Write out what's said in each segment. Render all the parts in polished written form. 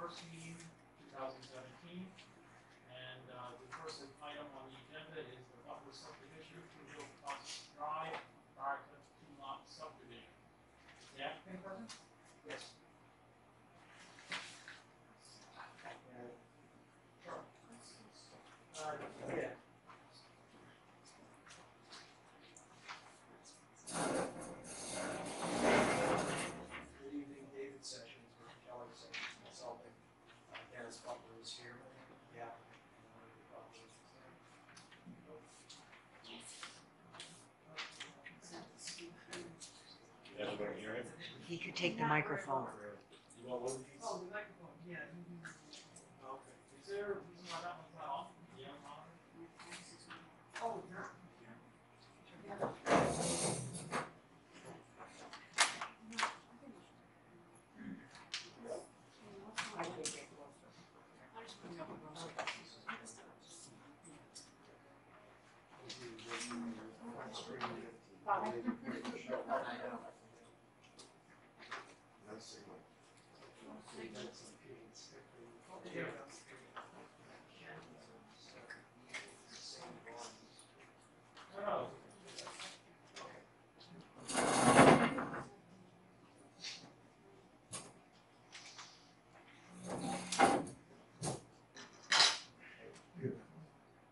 first meeting, 2017. And the first item on the agenda is the Butler subdivision, Fruitville Process Drive, Barclay two-lot subdivision. Is the applicant present? Yes. Sure. Yeah. Good evening, David Sessions with Keller Sessions Consulting. Dennis Butler is here. Yeah. Everybody hear him? He could take the microphone. You want one? Oh, the microphone, yeah. Okay. Is there a reason why that one's not on? Yeah, on. Oh, no. No.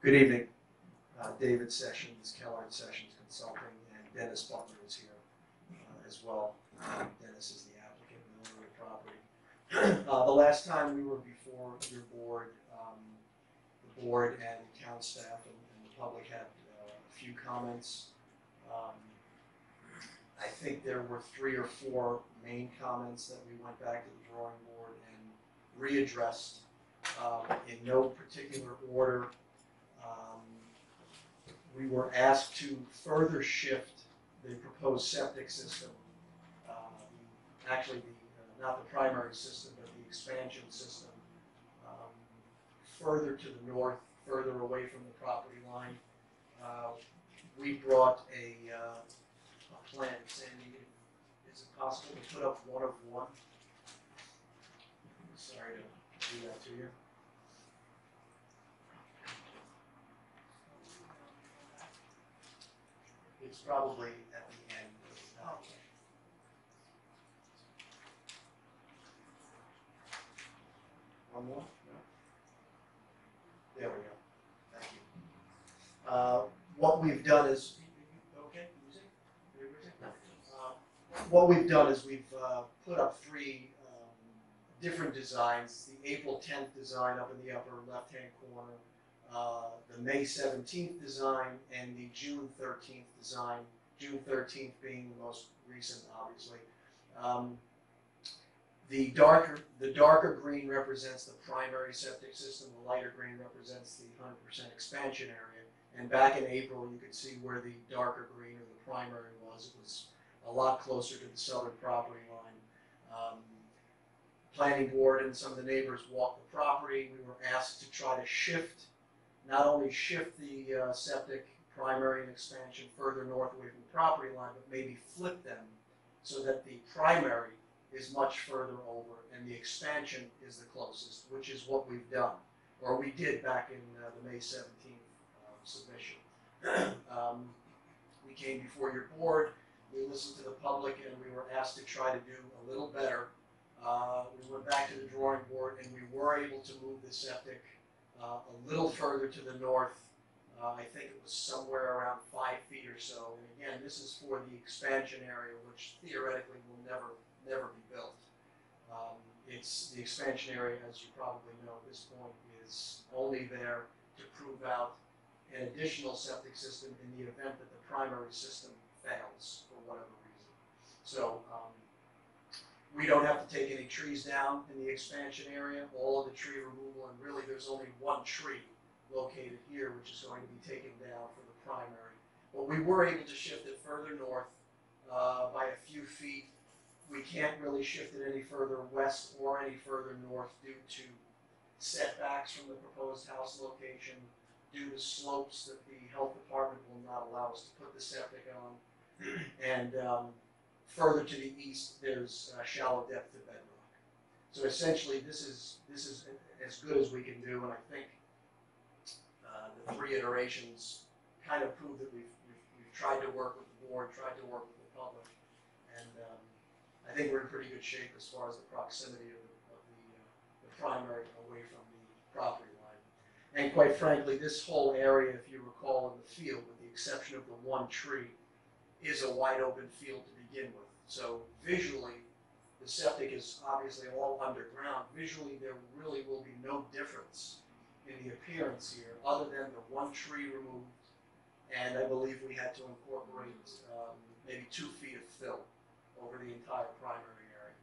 Good evening. David Sessions, Keller Sessions Consulting, and Dennis Butler is here as well. Dennis is the applicant and owner of the property. The last time we were before your board, the board and town staff and the public had a few comments. I think there were 3 or 4 main comments that we went back to the drawing board and readdressed in no particular order. We were asked to further shift the proposed septic system, actually not the primary system, but the expansion system, further to the north, further away from the property line. We brought a plan. Sandy, is it possible to put up one of one? Sorry to do that to you. It's probably at the end. One more? No? There we go. Thank you. What we've done is, okay, music? What we've done is we've put up 3 different designs. The April 10th design up in the upper left-hand corner, the May 17th design, and the June 13th design, June 13th being the most recent, obviously. The darker green represents the primary septic system, the lighter green represents the 100% expansion area. And back in April, you could see where the darker green or the primary was. It was a lot closer to the southern property line. Planning board and some of the neighbors walked the property. We were asked to try to shift, not only shift the septic, primary, and expansion further north away from the property line, but maybe flip them so that the primary is much further over and the expansion is the closest, which is what we've done, or we did back in the May 17th submission. We came before your board, we listened to the public, and we were asked to try to do a little better. We went back to the drawing board and we were able to move the septic a little further to the north. I think it was somewhere around 5 feet or so. And again, this is for the expansion area, which theoretically will never be built. It's the expansion area, as you probably know at this point, is only there to prove out an additional septic system in the event that the primary system fails for whatever reason. So we don't have to take any trees down in the expansion area. All of the tree removal, and really there's only 1 tree located here, which is going to be taken down for the primary. But we were able to shift it further north by a few feet. We can't really shift it any further west or any further north due to setbacks from the proposed house location, due to slopes that the health department will not allow us to put the septic on. And further to the east, there's shallow depth to bedrock. So essentially, this is as good as we can do, and I think the 3 iterations kind of prove that we've tried to work with the board, tried to work with the public, and I think we're in pretty good shape as far as the proximity of the primary away from the property line. And quite frankly, this whole area, if you recall, in the field, with the exception of the one tree, is a wide open field to begin with. So visually, the septic is obviously all underground. Visually, there really will be no difference in the appearance here, other than the one tree removed, and I believe we had to incorporate maybe 2 feet of fill over the entire primary area.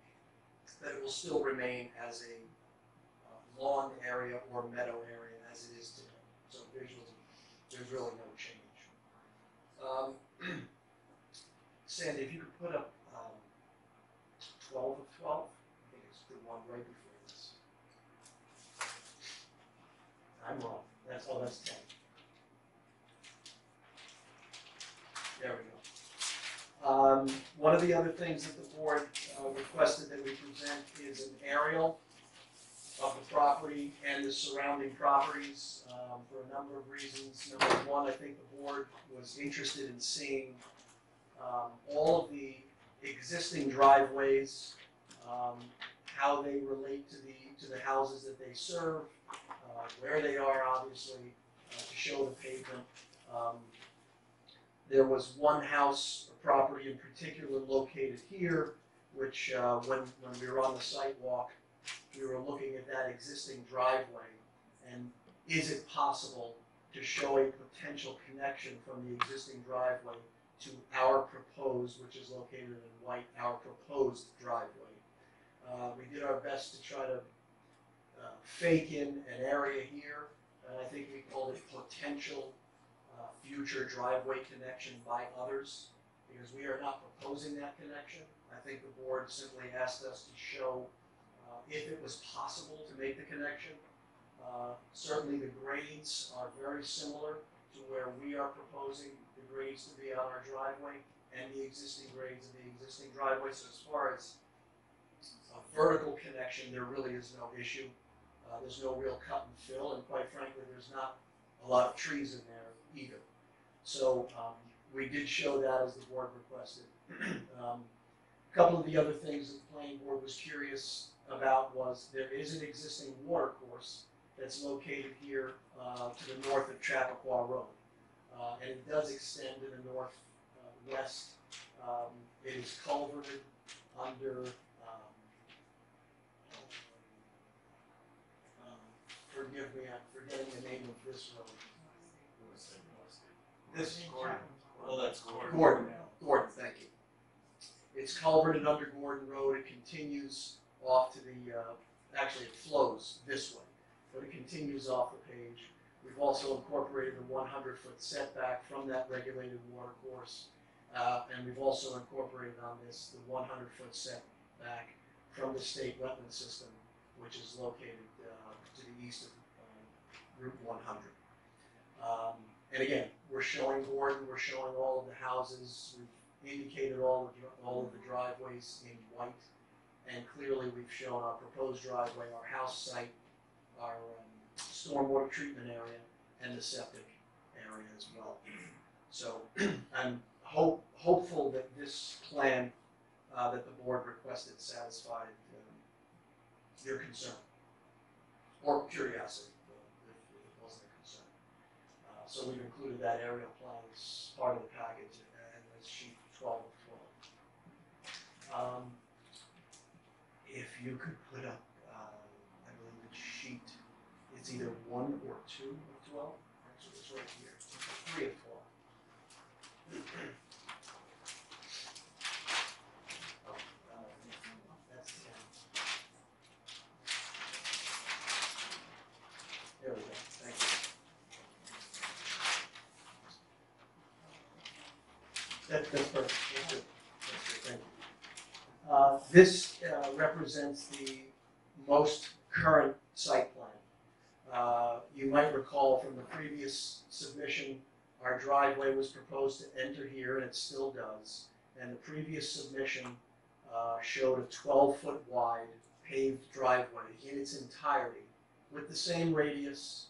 That it will still remain as a lawn area or meadow area as it is today. So visually, there's really no change. Sandy, if you could put up 12 of 12, I think it's the one right before this. I'm wrong. That's 10. There we go. One of the other things that the board requested that we present is an aerial of the property and the surrounding properties for a number of reasons. Number one, I think the board was interested in seeing all of the existing driveways, how they relate to the houses that they serve, where they are, obviously, to show the pavement. There was one house or property in particular located here, which when we were on the site walk, we were looking at that existing driveway, and is it possible to show a potential connection from the existing driveway to our proposed, which is located in white, our proposed driveway. We did our best to try to fake in an area here, and I think we called it potential future driveway connection by others, because we are not proposing that connection. I think the board simply asked us to show if it was possible to make the connection. Certainly the grades are very similar to where we are proposing the grades to be on our driveway and the existing grades of the existing driveway. So as far as a vertical connection, there really is no issue. There's no real cut and fill, and quite frankly, there's not a lot of trees in there either. So we did show that as the board requested. A couple of the other things that the planning board was curious about was there is an existing water course that's located here to the north of Chappaqua Road. And it does extend to the northwest. It is culverted under, forgive me, I'm forgetting the name of this road. This Gordon. Well, that's Gordon. Gordon, thank you. It's culverted under Gordon Road. It continues off to the, actually it flows this way, but it continues off the page. We've also incorporated the 100-foot setback from that regulated water course, and we've also incorporated on this the 100-foot setback from the state wetland system, which is located to the east of Route 100. And again, we're showing Gordon, we're showing all of the houses, we've indicated all of the driveways in white, and clearly we've shown our proposed driveway, our house site, our stormwater treatment area, and the septic area as well. So I'm hopeful that this plan that the board requested satisfied your concern, or curiosity, if it wasn't a concern. So we've included that aerial plan as part of the package, and that's sheet 12 of 12. If you could put up, I believe it's sheet, it's either 1 or 2 of 12. Actually, it's right here. 3 of 12. Oh, that's 10. There we go. Thank you. That's perfect. That's good. Thank you. This represents the most current site plan. You might recall from the previous submission, our driveway was proposed to enter here, and it still does. And the previous submission showed a 12-foot wide paved driveway in its entirety, with the same radius,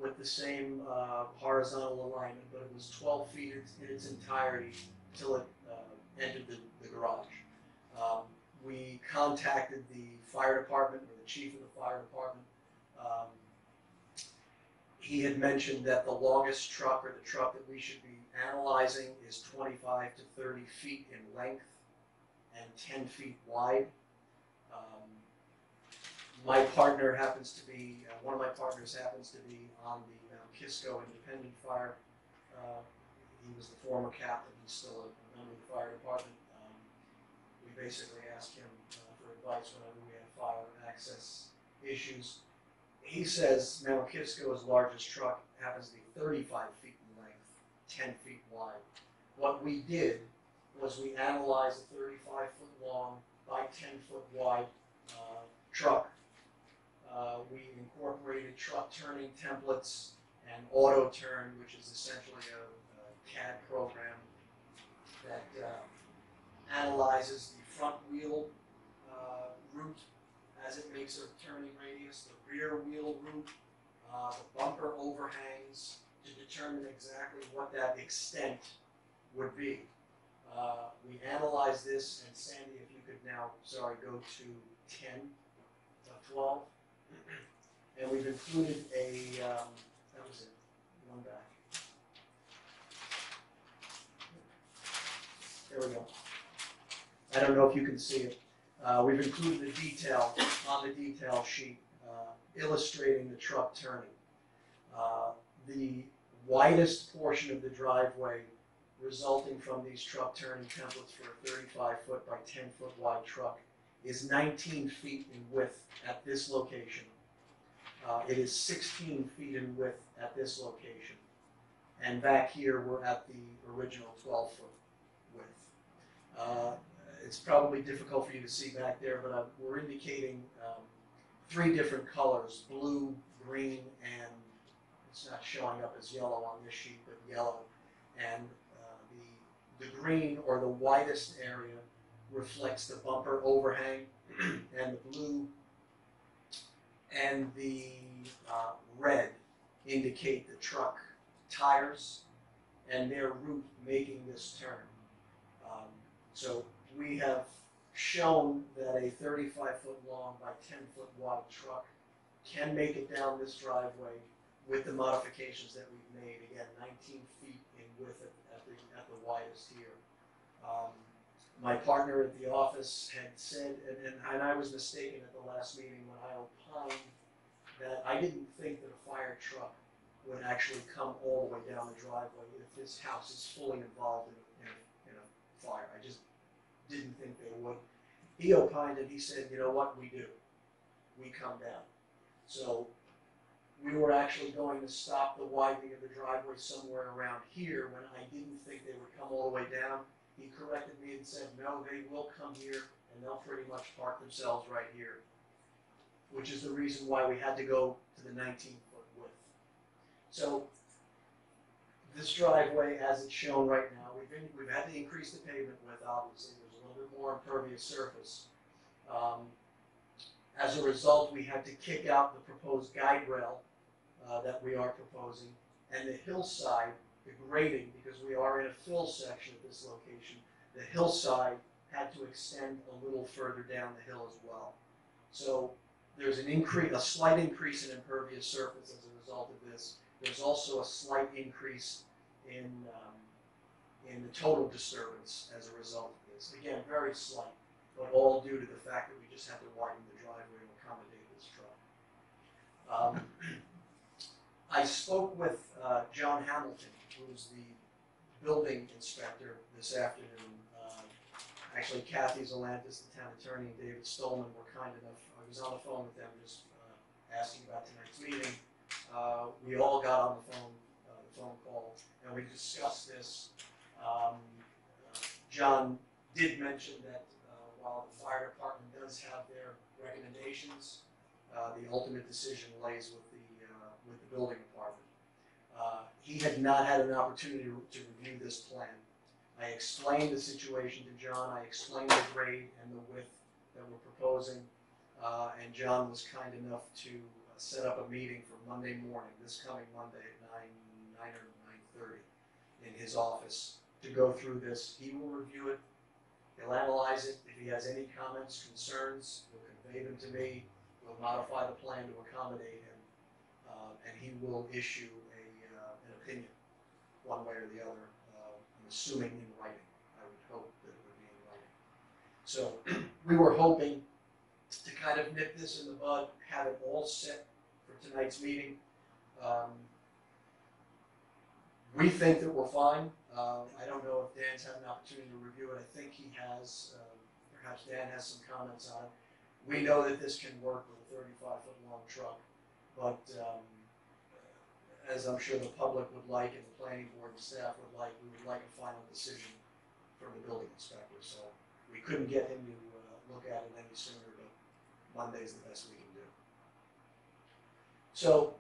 with the same horizontal alignment, but it was 12 feet in its entirety until it entered the garage. We contacted the fire department, or the chief of the fire department. He had mentioned that the longest truck, or the truck that we should be analyzing, is 25 to 30 feet in length and 10 feet wide. My partner happens to be, one of my partners happens to be on the Mount Kisco Independent Fire. He was the former captain, he's still a member of the fire department. We basically asked him for advice whenever we had fire access issues. He says Mount Kisco's largest truck happens to be 35 feet in length, 10 feet wide. What we did was we analyzed a 35-foot long by 10-foot wide truck. We incorporated truck turning templates and auto turn, which is essentially a CAD program that analyzes the front wheel route as it makes a turning radius, the rear wheel route, the bumper overhangs, to determine exactly what that extent would be. We analyzed this, and Sandy, if you could now, go to 10 of 12. And we've included that was it, one back. There we go. I don't know if you can see it. We've included the detail on the detail sheet illustrating the truck turning. The widest portion of the driveway resulting from these truck turning templates for a 35-foot by 10-foot wide truck is 19 feet in width at this location. It is 16 feet in width at this location. And back here, we're at the original 12-foot width. It's probably difficult for you to see back there, but we're indicating 3 different colors: blue, green, and it's not showing up as yellow on this sheet, but yellow. And the green, or the widest area, reflects the bumper overhang, and the blue and the red indicate the truck tires and their route making this turn. So we have shown that a 35-foot long by 10-foot wide truck can make it down this driveway with the modifications that we've made. Again, 19 feet in width at the widest here. My partner at the office had said, and I was mistaken at the last meeting when I opined that I didn't think that a fire truck would actually come all the way down the driveway if this house is fully involved in a fire. I just didn't think they would. He opined and he said, you know what, we do. We come down. So we were actually going to stop the widening of the driveway somewhere around here when I didn't think they would come all the way down. He corrected me and said, no, they will come here and they'll pretty much park themselves right here, which is the reason why we had to go to the 19-foot width. So this driveway, as it's shown right now, we've had to increase the pavement width, obviously. There's a little bit more impervious surface. As a result, we had to kick out the proposed guide rail that we are proposing, and the hillside, the grading, because we are in a fill section at this location, the hillside had to extend a little further down the hill as well. So there's a slight increase in impervious surface as a result of this. There's also a slight increase in the total disturbance as a result of this. Again, very slight, but all due to the fact that we just had to widen the driveway to accommodate this truck. I spoke with John Hamilton, who's the building inspector, this afternoon. Actually, Kathy Zalantis, the town attorney, and David Stolman were kind enough. I was on the phone with them just asking about tonight's meeting. We all got on the phone call, and we discussed this. John did mention that while the fire department does have their recommendations, the ultimate decision lays with the building department. He had not had an opportunity to review this plan. I explained the situation to John. I explained the grade and the width that we're proposing. and John was kind enough to set up a meeting for Monday morning, this coming Monday at 9 or 9:30 in his office to go through this. He will review it. He'll analyze it. If he has any comments, concerns, he'll convey them to me. We'll modify the plan to accommodate him, and he will issue an opinion, one way or the other. I'm assuming in writing. I would hope that it would be in writing. So we were hoping to kind of nip this in the bud, have it all set for tonight's meeting. We think that we're fine. I don't know if Dan's had an opportunity to review it. I think he has. Perhaps Dan has some comments on it. We know that this can work with a 35-foot long truck, but as I'm sure the public would like and the planning board and staff would like, we would like a final decision from the building inspector. So we couldn't get him to look at it any sooner, but Monday's the best we can do. So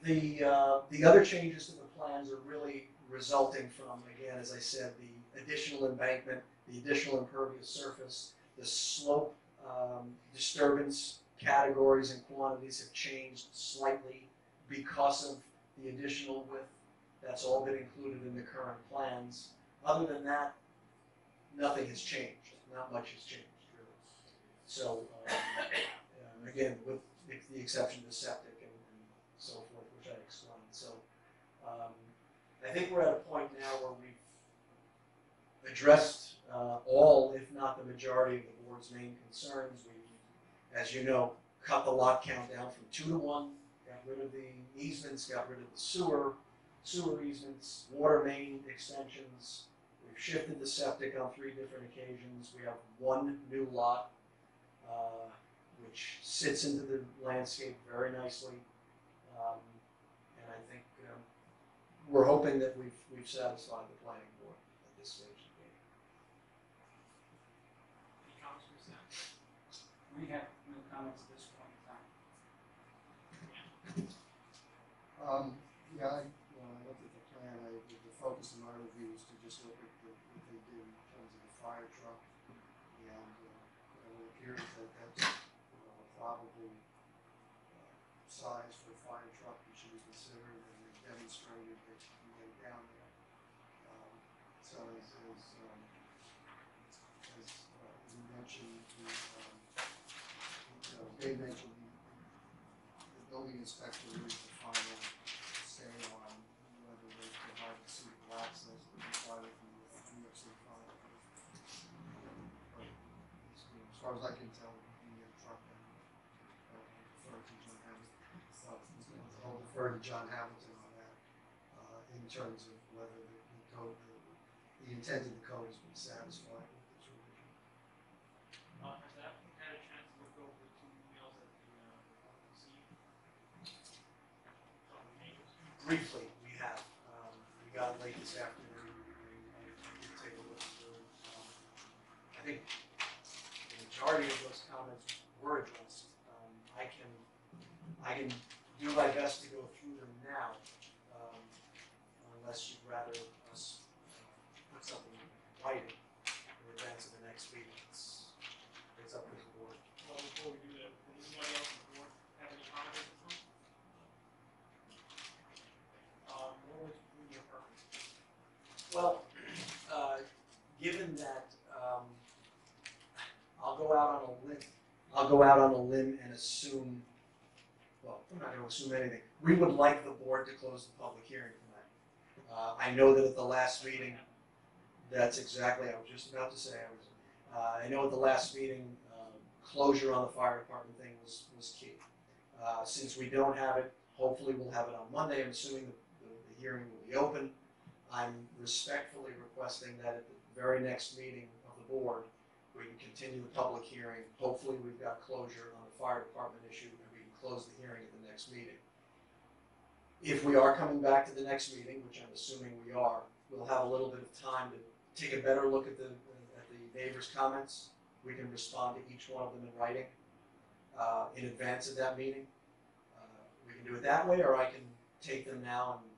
the other changes to the plans are really resulting from, again, as I said, the additional embankment, the additional impervious surface, the slope disturbance categories and quantities have changed slightly because of the additional width. That's all been included in the current plans. Other than that, nothing has changed. Not much has changed, really. So, again, with the exception of the septic and so forth, which I explained. So, I think we're at a point now where we've addressed all, if not the majority, of the board's main concerns. We, as you know, cut the lot count down from 2 to 1, got rid of the easements, got rid of the sewer easements, water main extensions. We've shifted the septic on 3 different occasions. We have 1 new lot, which sits into the landscape very nicely. And I think we're hoping that we've satisfied the planning board at this stage of the game. Any comments from staff? We have no comments at this point in time. Yeah, when I looked at the plan, the focus of my review is to just look at what they did in terms of the fire truck, and it appears that that's a probable size for a fire truck that should be considered, and they demonstrated that you can get it down there. So as you mentioned, Dave mentioned, the building inspector is the final say on whether they provide the suitable access to comply with the New York State fire code. But as far as I can tell, you can get a truck and defer to John Hamilton. I'll defer to John Hamilton on that in terms of whether the code, the intent of the code has been satisfied with this revision. Has that had a chance to look over the 2 emails that the received? From the neighbors? Briefly, we have. We got late this afternoon. I did take a look through. I think the majority of those comments were addressed. I can do my best to go through them now, unless you'd rather us put something in writing in advance of the next meeting. It's up to the board. Well, before we do that, does anybody else on the board have any comments at this one? What would be your preference? Well, given that I'll go out on a limb and assume. Well, I'm not going to assume anything. We would like the board to close the public hearing tonight. I know that at the last meeting, that's exactly. I was just about to say. I know at the last meeting, closure on the fire department thing was key. Since we don't have it, hopefully we'll have it on Monday. I'm assuming the hearing will be open. I'm respectfully requesting that at the very next meeting of the board, we can continue the public hearing. Hopefully we've got closure on the fire department issue and we can close the hearing at the next meeting. If we are coming back to the next meeting, which I'm assuming we are, we'll have a little bit of time to take a better look at the neighbors' comments. We can respond to each one of them in writing in advance of that meeting. We can do it that way, or I can take them now and.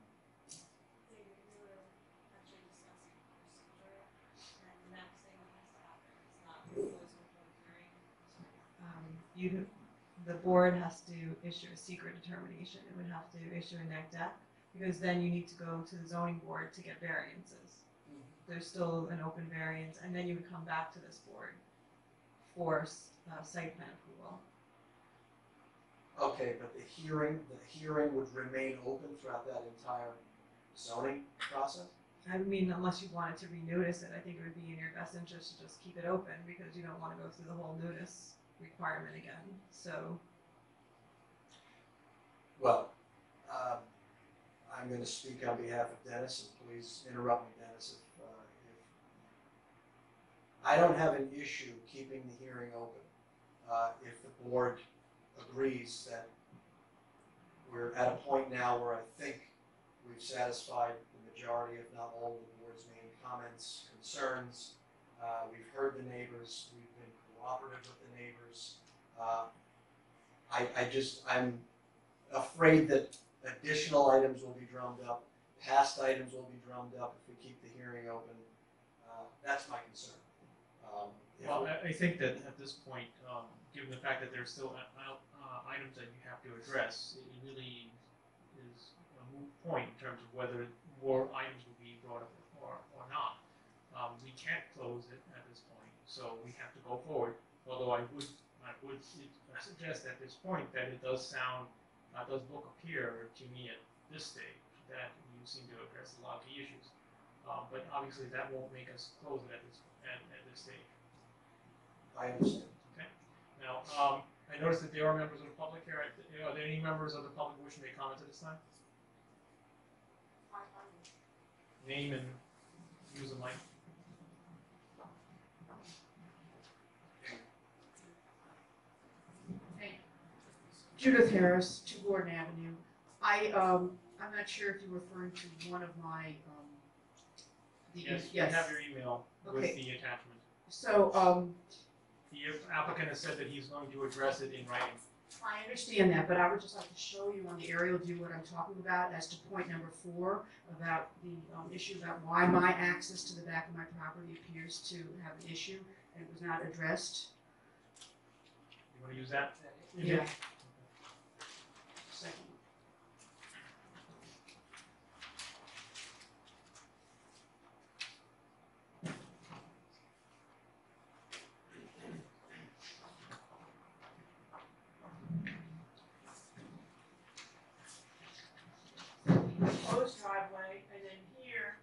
the board has to issue a secret determination. It would have to issue a neg deck, because then you need to go to the zoning board to get variances. There's still an open variance, and then you would come back to this board for site plan approval. Okay, but the hearing would remain open throughout that entire zoning process? I mean, unless you wanted to renotice it, I think it would be in your best interest to just keep it open, because you don't want to go through the whole notice requirement again. So, Well, I'm gonna speak on behalf of Dennis, and please interrupt me, Dennis, if I don't have an issue keeping the hearing open, if the board agrees that we're at a point now where I think we've satisfied the majority, if not all, of the board's main comments, concerns. We've heard the neighbors, we've been cooperative with the neighbors. I'm afraid that additional items will be drummed up, past items will be drummed up if we keep the hearing open. That's my concern. If Well, we- I think that at this point, given the fact that there's still items that you have to address, it really is a moot point in terms of whether more items will be brought up or not. We can't close it at this point, so we have to go forward. Although I would suggest at this point that it does appear to me at this stage that you seem to address a lot of the issues. But obviously that won't make us close it at this stage. I understand. Now, I noticed that there are members of the public here. Are there any members of the public wishing to comment at this time? Name and use the mic. Judith Harris, 2 Gordon Avenue. I'm not sure if you're referring to one of my, Yes, we have your email with Okay. the attachment. So, The applicant has said that he's going to address it in writing. I understand that, but I would just like to show you on the aerial view what I'm talking about as to point number 4, about the issue about why my access to the back of my property appears to have an issue and it was not addressed. You want to use that? Yeah. Second. Proposed driveway, and then here,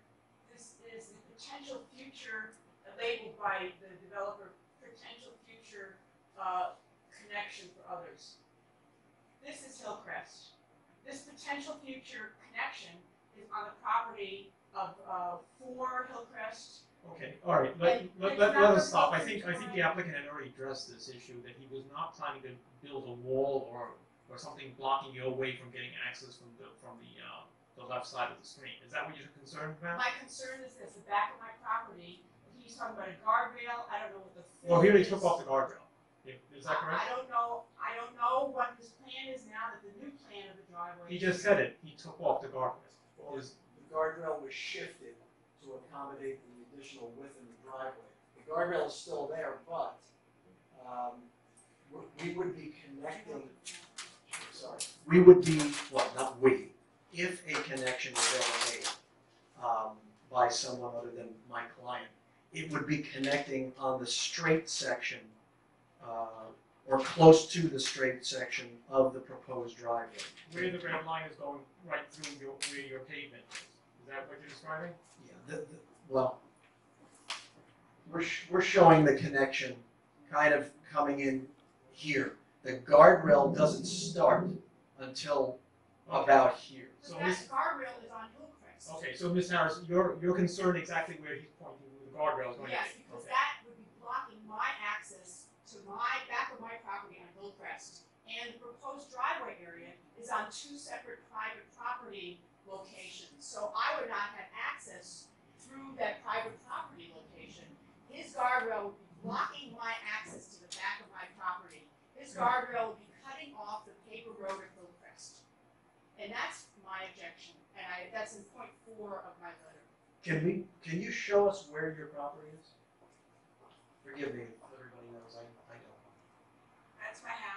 this is the potential future, labeled by the developer, potential future, connection for others. This is Hillcrest. This potential future connection is on the property of, 4 Hillcrest. Okay, all right, let us stop. I think the applicant had already addressed this issue, that he was not planning to build a wall or something blocking you away from getting access from the left side of the screen. Is that what you're concerned about? My concern is this, the back of my property, he's talking about a guardrail, I don't know what the. Well, here he is. took off the guardrail. Is that correct? I don't know what his plan is now, that the new plan of the driveway. He just said it. He took off the guardrail. Well, the guardrail was shifted to accommodate the additional width in the driveway. The guardrail is still there, but we would be connecting, we would be, well, not we, if a connection was ever made by someone other than my client, it would be connecting on the straight section or close to the straight section of the proposed driveway. Where the red line is going right through where your pavement is. Is that what you're describing? Yeah, well, we're showing the connection kind of coming in here. The guardrail doesn't start until about here. So The Miss, guardrail is on Hillcrest. okay, so Ms. Harris, you're concerned exactly where he's pointing, where the guardrail is going to be. Yes, because Okay. that would be blocking my access to my, back of my property on Hillcrest. And the proposed driveway area is on 2 separate private property locations. So I would not have access through that private property location. His guardrail would be blocking my access to the back of my property. His guardrail would be cutting off the paper road at Hillcrest. And that's my objection, and that's in point 4 of my letter. Can you show us where your property is? Forgive me, everybody knows I don't. That's my house.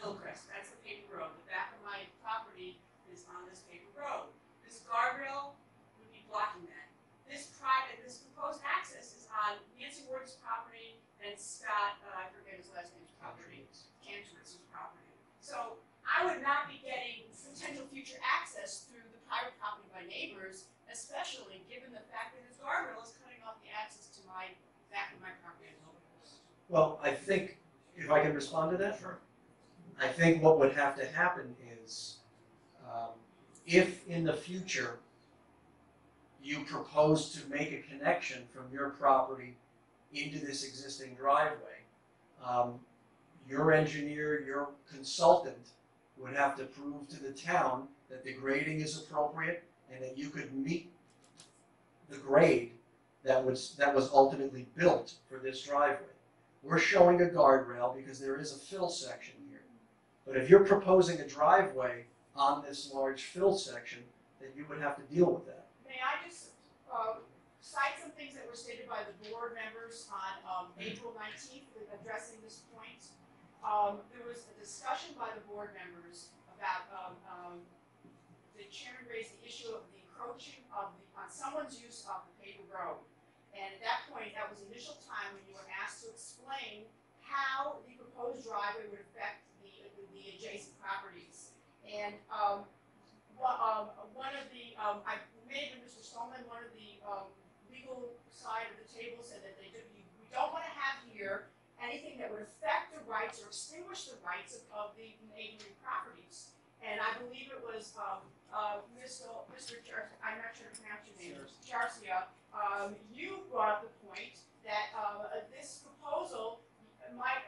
Hillcrest, that's the paper road. The back of my property is on this paper road. This guardrail would be blocking that. This proposed access is on Nancy Ward's property and Scott, I forget his last name's property, Cantor's property. So I would not be getting potential future access through the private property of my neighbors, especially given the fact that this guardrail is cutting off the access to my back of my property at Hillcrest. Well, I think, if I can respond to that? Sure. I think what would have to happen is, if in the future you propose to make a connection from your property into this existing driveway, your engineer, your consultant would have to prove to the town that the grading is appropriate and that you could meet the grade that was ultimately built for this driveway. We're showing a guardrail because there is a fill section here. But if you're proposing a driveway on this large fill section, then you would have to deal with that. May I just cite some things that were stated by the board members on April 19th addressing this point? There was a discussion by the board members about the chairman raised the issue of the encroaching on someone's use of the paper road. And at that point, that was the initial time when you were asked to explain how the proposed driveway would affect the adjacent properties. And one of the, I made with Mr. Stallman, one of the legal side of the table said that we don't want to have here anything that would affect the rights or extinguish the rights of the neighboring properties. And I believe it was Mr. I'm not sure to pronounce your name, Garcia. You brought up the point that this proposal might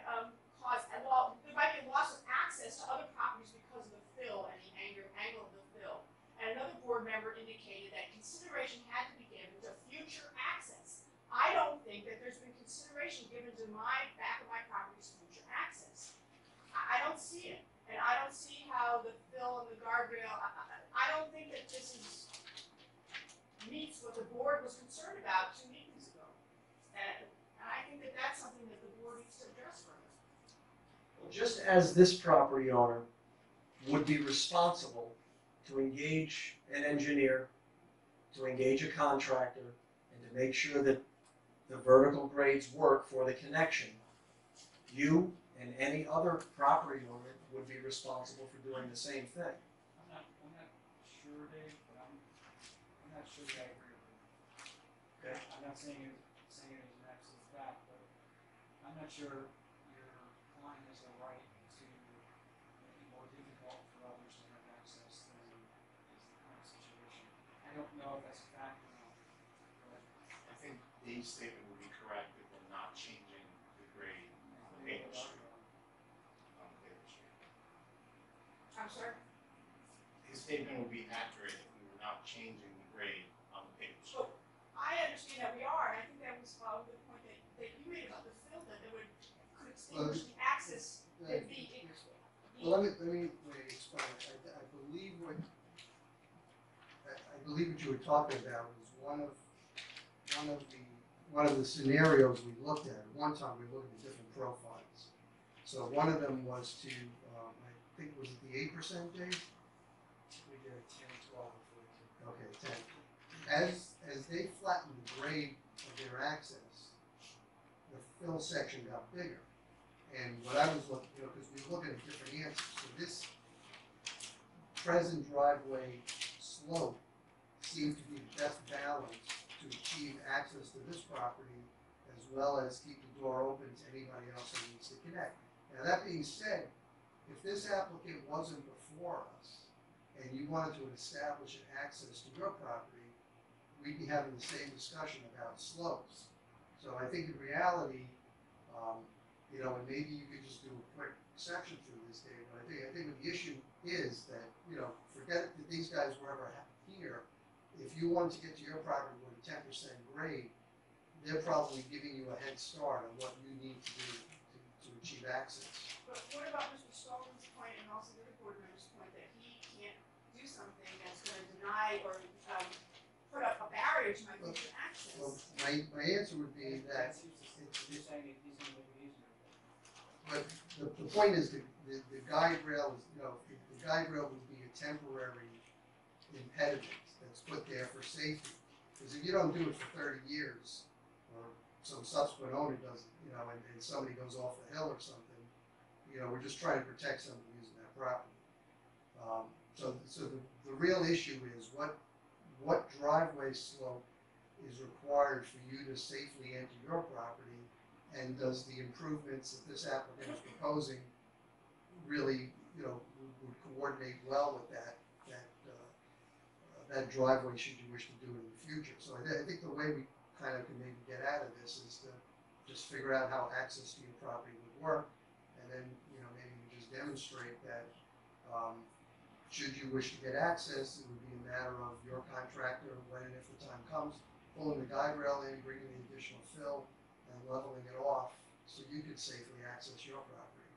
cause, well, there might be a loss of access to other properties because of the fill and the angle of the fill. And another board member indicated that consideration had to be given to future access. I don't think that there's been consideration given to my back of my property's future access. I don't see it. And I don't see how the fill and the guardrail, I don't think that this meets what the board was concerned about 2 meetings ago. And I think that that's something that the board needs to address further. Well, just as this property owner would be responsible to engage an engineer, to engage a contractor, and to make sure that the vertical grades work for the connection, you and any other property owner would be responsible for doing the same thing. I'm not sure, Dave, but I'm not sure that I agree with you. Okay. I'm not saying it as an absolute fact, but I'm not sure your client has the right to make it more difficult for others to have access than is the current situation. I don't know if that's a fact or not. But I think Dave's statement would be correct if we're not changing the grade on the paper street. On the paper street. I'm sorry? His statement would be accurate if we were not changing the grade on the paper street. I understand that we are, and I think that was the point that you made about the fill, that it could extinguish the access. Well, let me explain. I believe what you were talking about was one of the scenarios we looked at. At one time, we looked at different profiles. So one of them was to, I think, was it the 8%, Dave? We did 10, 12, and 14. Okay, 10. As they flattened the grade of their access, the fill section got bigger. And what I was looking, because we were looking at different answers. So this present driveway slope seemed to be the best balance to achieve access to this property as well as keep the door open to anybody else who needs to connect. Now that being said, if this applicant wasn't before us and you wanted to establish an access to your property, we'd be having the same discussion about slopes. So I think in reality, and maybe you could just do a quick section through this, Dave, but I think what the issue is that, forget that these guys were ever here. If you wanted to get to your property with a 10% grade, they're probably giving you a head start on what you need to do to achieve access. But what about Mr. Stallman's point and also the other board member's point that he can't do something that's going to deny or put up a barrier to my future access? Well, my answer would be that you're saying that he's going to make it easier. but the point is the the guide rail is, the guide rail would be a temporary impediment that's put there for safety. Because if you don't do it for 30 years, or some subsequent owner does it, and somebody goes off the hill or something, we're just trying to protect somebody using that property. So the real issue is what driveway slope is required for you to safely enter your property, and does the improvements that this applicant is proposing really, would coordinate well with that driveway should you wish to do it in the future. So I think the way we kind of can maybe get out of this is to just figure out how access to your property would work, and then, maybe we just demonstrate that, should you wish to get access, it would be a matter of your contractor, when and if the time comes, pulling the guide rail in, bringing the additional fill, and leveling it off so you could safely access your property.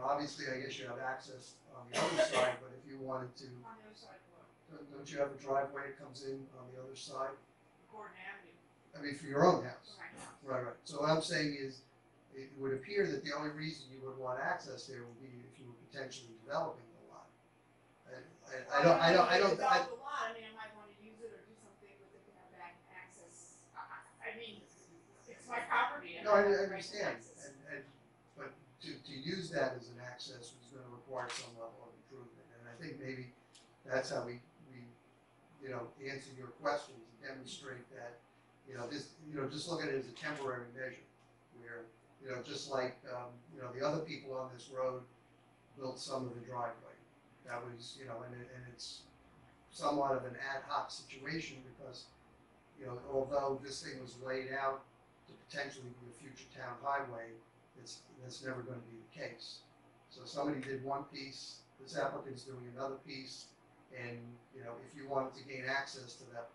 Obviously, I guess you have access on the other side, but if you wanted to, On the other side of what? don't you have a driveway that comes in on the other side? Gordon Avenue. I mean, for your own house. Right. Right. So what I'm saying is, it would appear that the only reason you would want access there would be if you were potentially developing the lot. I don't. Develop the lot, I might want to use it or do something with it to have back access. I mean, it's my property. No, I have the right to understand, access. but to use that as an access was going to require some level of improvement, and I think maybe that's how we answer your question, to demonstrate that, just look at it as a temporary measure, where, just like, the other people on this road built some of the driveway. That was, and it's somewhat of an ad hoc situation because, although this thing was laid out to potentially be a future town highway, that's never going to be the case. So somebody did one piece, this applicant's doing another piece, and, if you wanted to gain access to that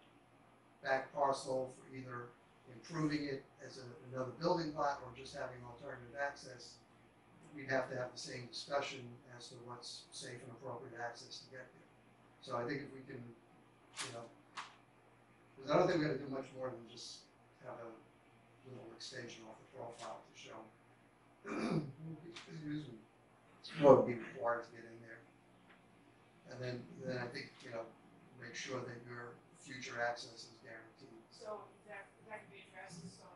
back parcel for either improving it as another building lot or just having alternative access, we'd have to have the same discussion as to what's safe and appropriate access to get there. So I think if we can, because I don't think we're gonna do much more than just have a little extension off the profile to show, excuse me, what would be required to get in there. And then I think, make sure that your future access is guaranteed. So that could be addressed, so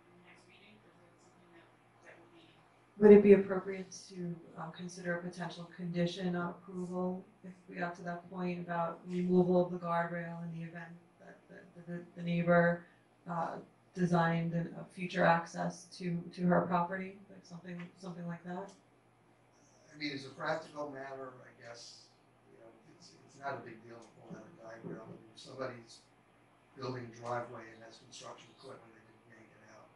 in the next meeting, is it something that would be? Would it be appropriate to consider a potential condition on approval if we got to that point about removal of the guardrail in the event that the neighbor designed a future access to her property, like something like that? I mean, as a practical matter, I guess, it's not a big deal to pull out a guide rail. I mean, if somebody's building a driveway and has construction equipment, they can yank it out.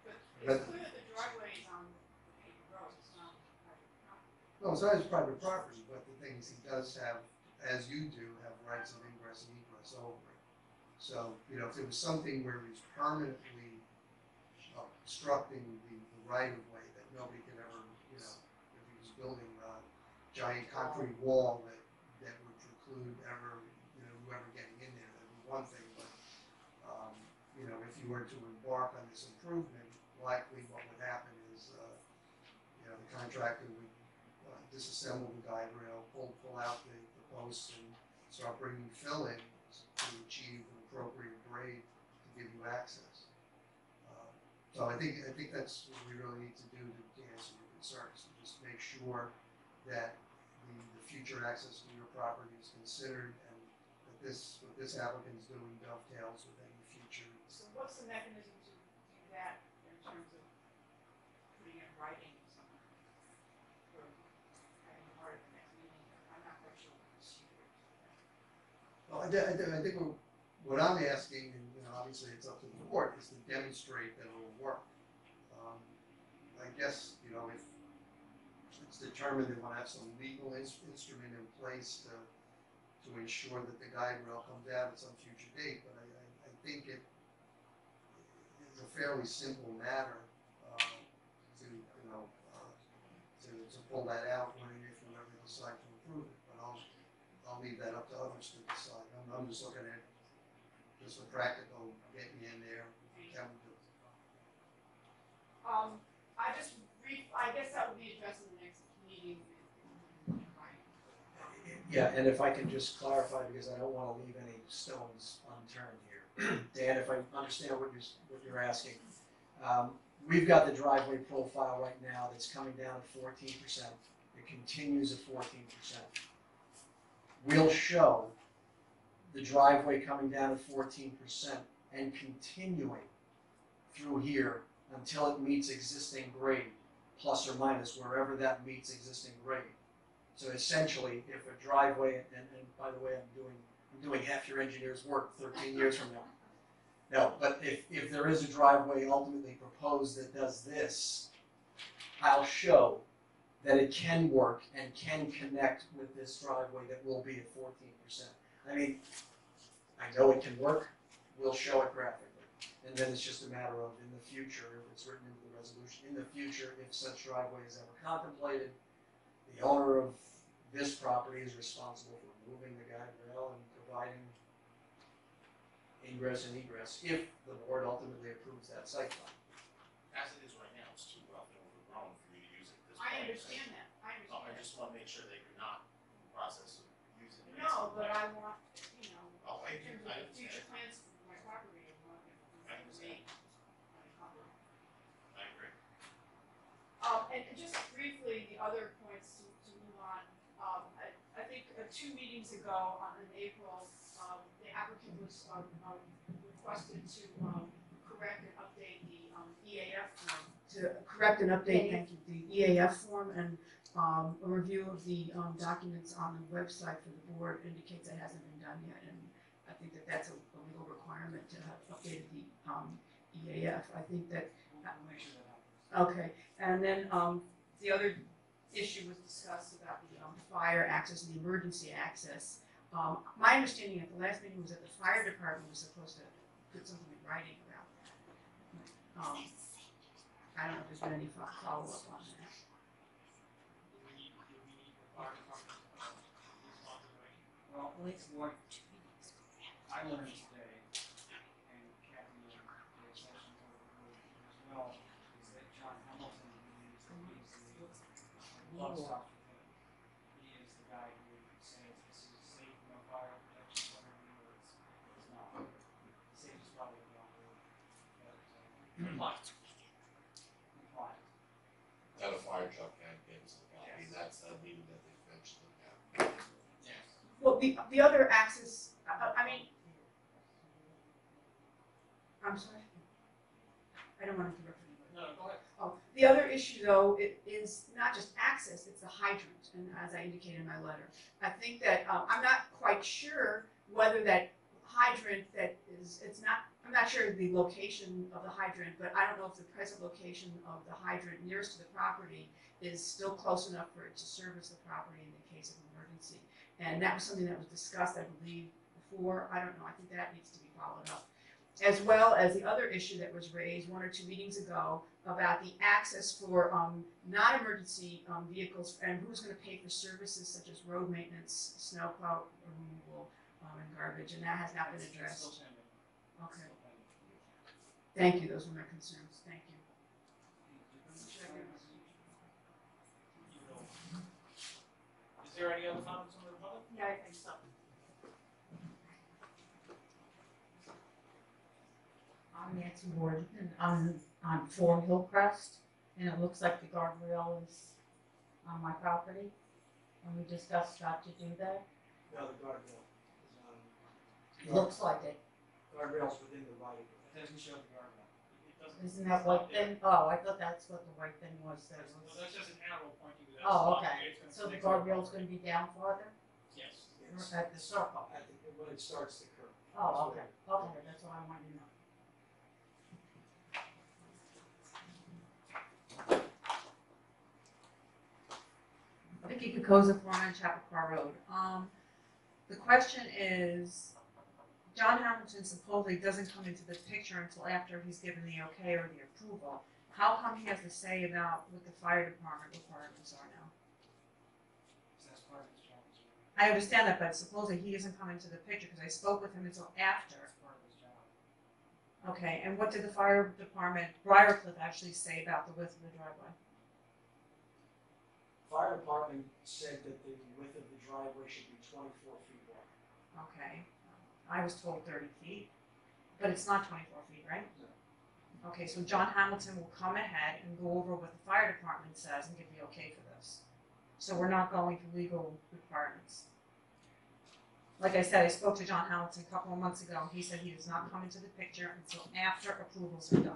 But it's clear that the driveway is on the paper road, it's not private property. No, it's not his private property, but the thing is, he does have, as you do, have rights of ingress and egress over it. So, if there was something where he's permanently obstructing the right of way that nobody could ever, if he was building a giant concrete wall that would preclude ever, whoever getting in there, that'd be one thing, but, if you were to embark on this improvement, likely what would happen is, the contractor would disassemble the guide rail, pull out the posts and start bringing fill in to achieve an appropriate grade to give you access. So I think that's what we really need to do to answer your concerns, to just make sure that the future access to your property is considered, and that what this applicant is doing dovetails with any future. So what's the mechanism to do that in terms of putting it in writing somewhere? Or having part of the next meeting, I'm not quite sure what the procedure is. Well, I think what I'm asking, and obviously it's up to the board, is to demonstrate that it will work. I guess, if it's determined they want to have some legal instrument in place to ensure that the guide rail comes out at some future date, but I think it is a fairly simple matter to pull that out when and if you ever decide to approve it. But I'll leave that up to others to decide. I'm just looking at just a practical, get me in there, can we do it? I guess Yeah, and if I can just clarify, because I don't wanna leave any stones unturned here. Dan, if I understand what you're asking, we've got the driveway profile right now that's coming down at 14%. It continues at 14%. We'll show the driveway coming down at 14% and continuing through here until it meets existing grade, plus or minus wherever that meets existing grade. So essentially, if a driveway, and by the way, I'm doing half your engineer's work 13 years from now. No, but if there is a driveway ultimately proposed that does this, I'll show that it can work and can connect with this driveway that will be at 14%. I mean, I know it can work, we'll show it graphically. And then it's just a matter of, in the future, if it's written into the resolution, in the future, if such driveway is ever contemplated, the owner of this property is responsible for removing the guide rail and providing ingress and egress, if the board ultimately approves that site plan. As it is right now, it's too rough and overgrown for you to use it at this point. I understand that, I Oh, I understand. just wanna make sure that you're not in the process of using it. No, but I want, you know, Oh, I in do, terms I of future understand. plans for my property, I want it I to understand. be unencumbered. I agree. And just briefly, the other points to move on, I think 2 meetings ago, in April, the applicant was, requested to, correct and update the, EAF form. To correct and update, thank you, the EAF form and a review of the documents on the website for the board indicates it hasn't been done yet, and I think that that's a legal requirement to have updated the EAF. I think that, We'll make sure that happens. okay, and then the other issue was discussed about the fire access and the emergency access. My understanding at the last meeting was that the fire department was supposed to put something in writing about that. I don't know if there's been any follow-up on that. Do we need the fire department responsibility? Well, what I learned today, and Kathy will pay attention to it as well, is that John Hamilton, who is the love stops with him. He is the guy who says this is safe, no fire protection, whatever, or it's not. Safe is probably the wrong word, but Compliance. compliant. That a fire truck can get to the property, Yes. that's a meeting that they mentioned about. Yes. Well, the other access, I mean, I'm sorry. I don't want to interrupt anybody. No, go ahead. Oh, the other issue though, it is not just access, it's the hydrant, and as I indicated in my letter. I think that, I'm not quite sure whether that hydrant that is, I'm not sure the location of the hydrant, but I don't know if the present location of the hydrant nearest to the property is still close enough for it to service the property in the case of emergency. And that was something that was discussed, I believe, before, I don't know, I think that needs to be followed up. As well as the other issue that was raised 1 or 2 meetings ago about the access for non-emergency vehicles and who's going to pay for services such as road maintenance, snow plow removal, and garbage, and that has not been It's addressed. still pending. Okay, Still pending. thank you, those were my concerns, thank you. You will. Is there any other comments from the public? Yeah, I think so. I'm Nancy Ward, and I'm on 4 Hillcrest, and it looks like the guardrail is on my property, and we discussed not to do that. No, the guardrail It looks like it. guardrail's within the right. It doesn't show the guardrail. It doesn't. Isn't that white thing? Oh, I thought that's what the white thing was there. Well, that's just an arrow pointing to that Oh, spot. okay. It's gonna So the connect to guardrail's property. gonna be down farther Yes. It's at the circle? at the, when it starts to curve. Oh, okay, okay, that's what I wanted to know. Vicky Picosa, 409 Chappaqua Road. The question is, John Hamilton supposedly doesn't come into the picture until after he's given the okay or the approval. How come he has to say about what the fire department requirements are now? So that's part of his job as well. I understand that, but supposedly he doesn't come into the picture because I spoke with him until after. That's part of his job. Okay, and what did the fire department, Briarcliff, actually say about the width of the driveway? Fire department said that the width of the driveway should be 24 feet wide. Okay, I was told 30 feet, but it's not 24 feet, right? No. Okay, so John Hamilton will come ahead and go over what the fire department says and give the okay for this. So we're not going to legal requirements. Like I said, I spoke to John Hamilton a couple of months ago, and he said he does not come into the picture until after approvals are done.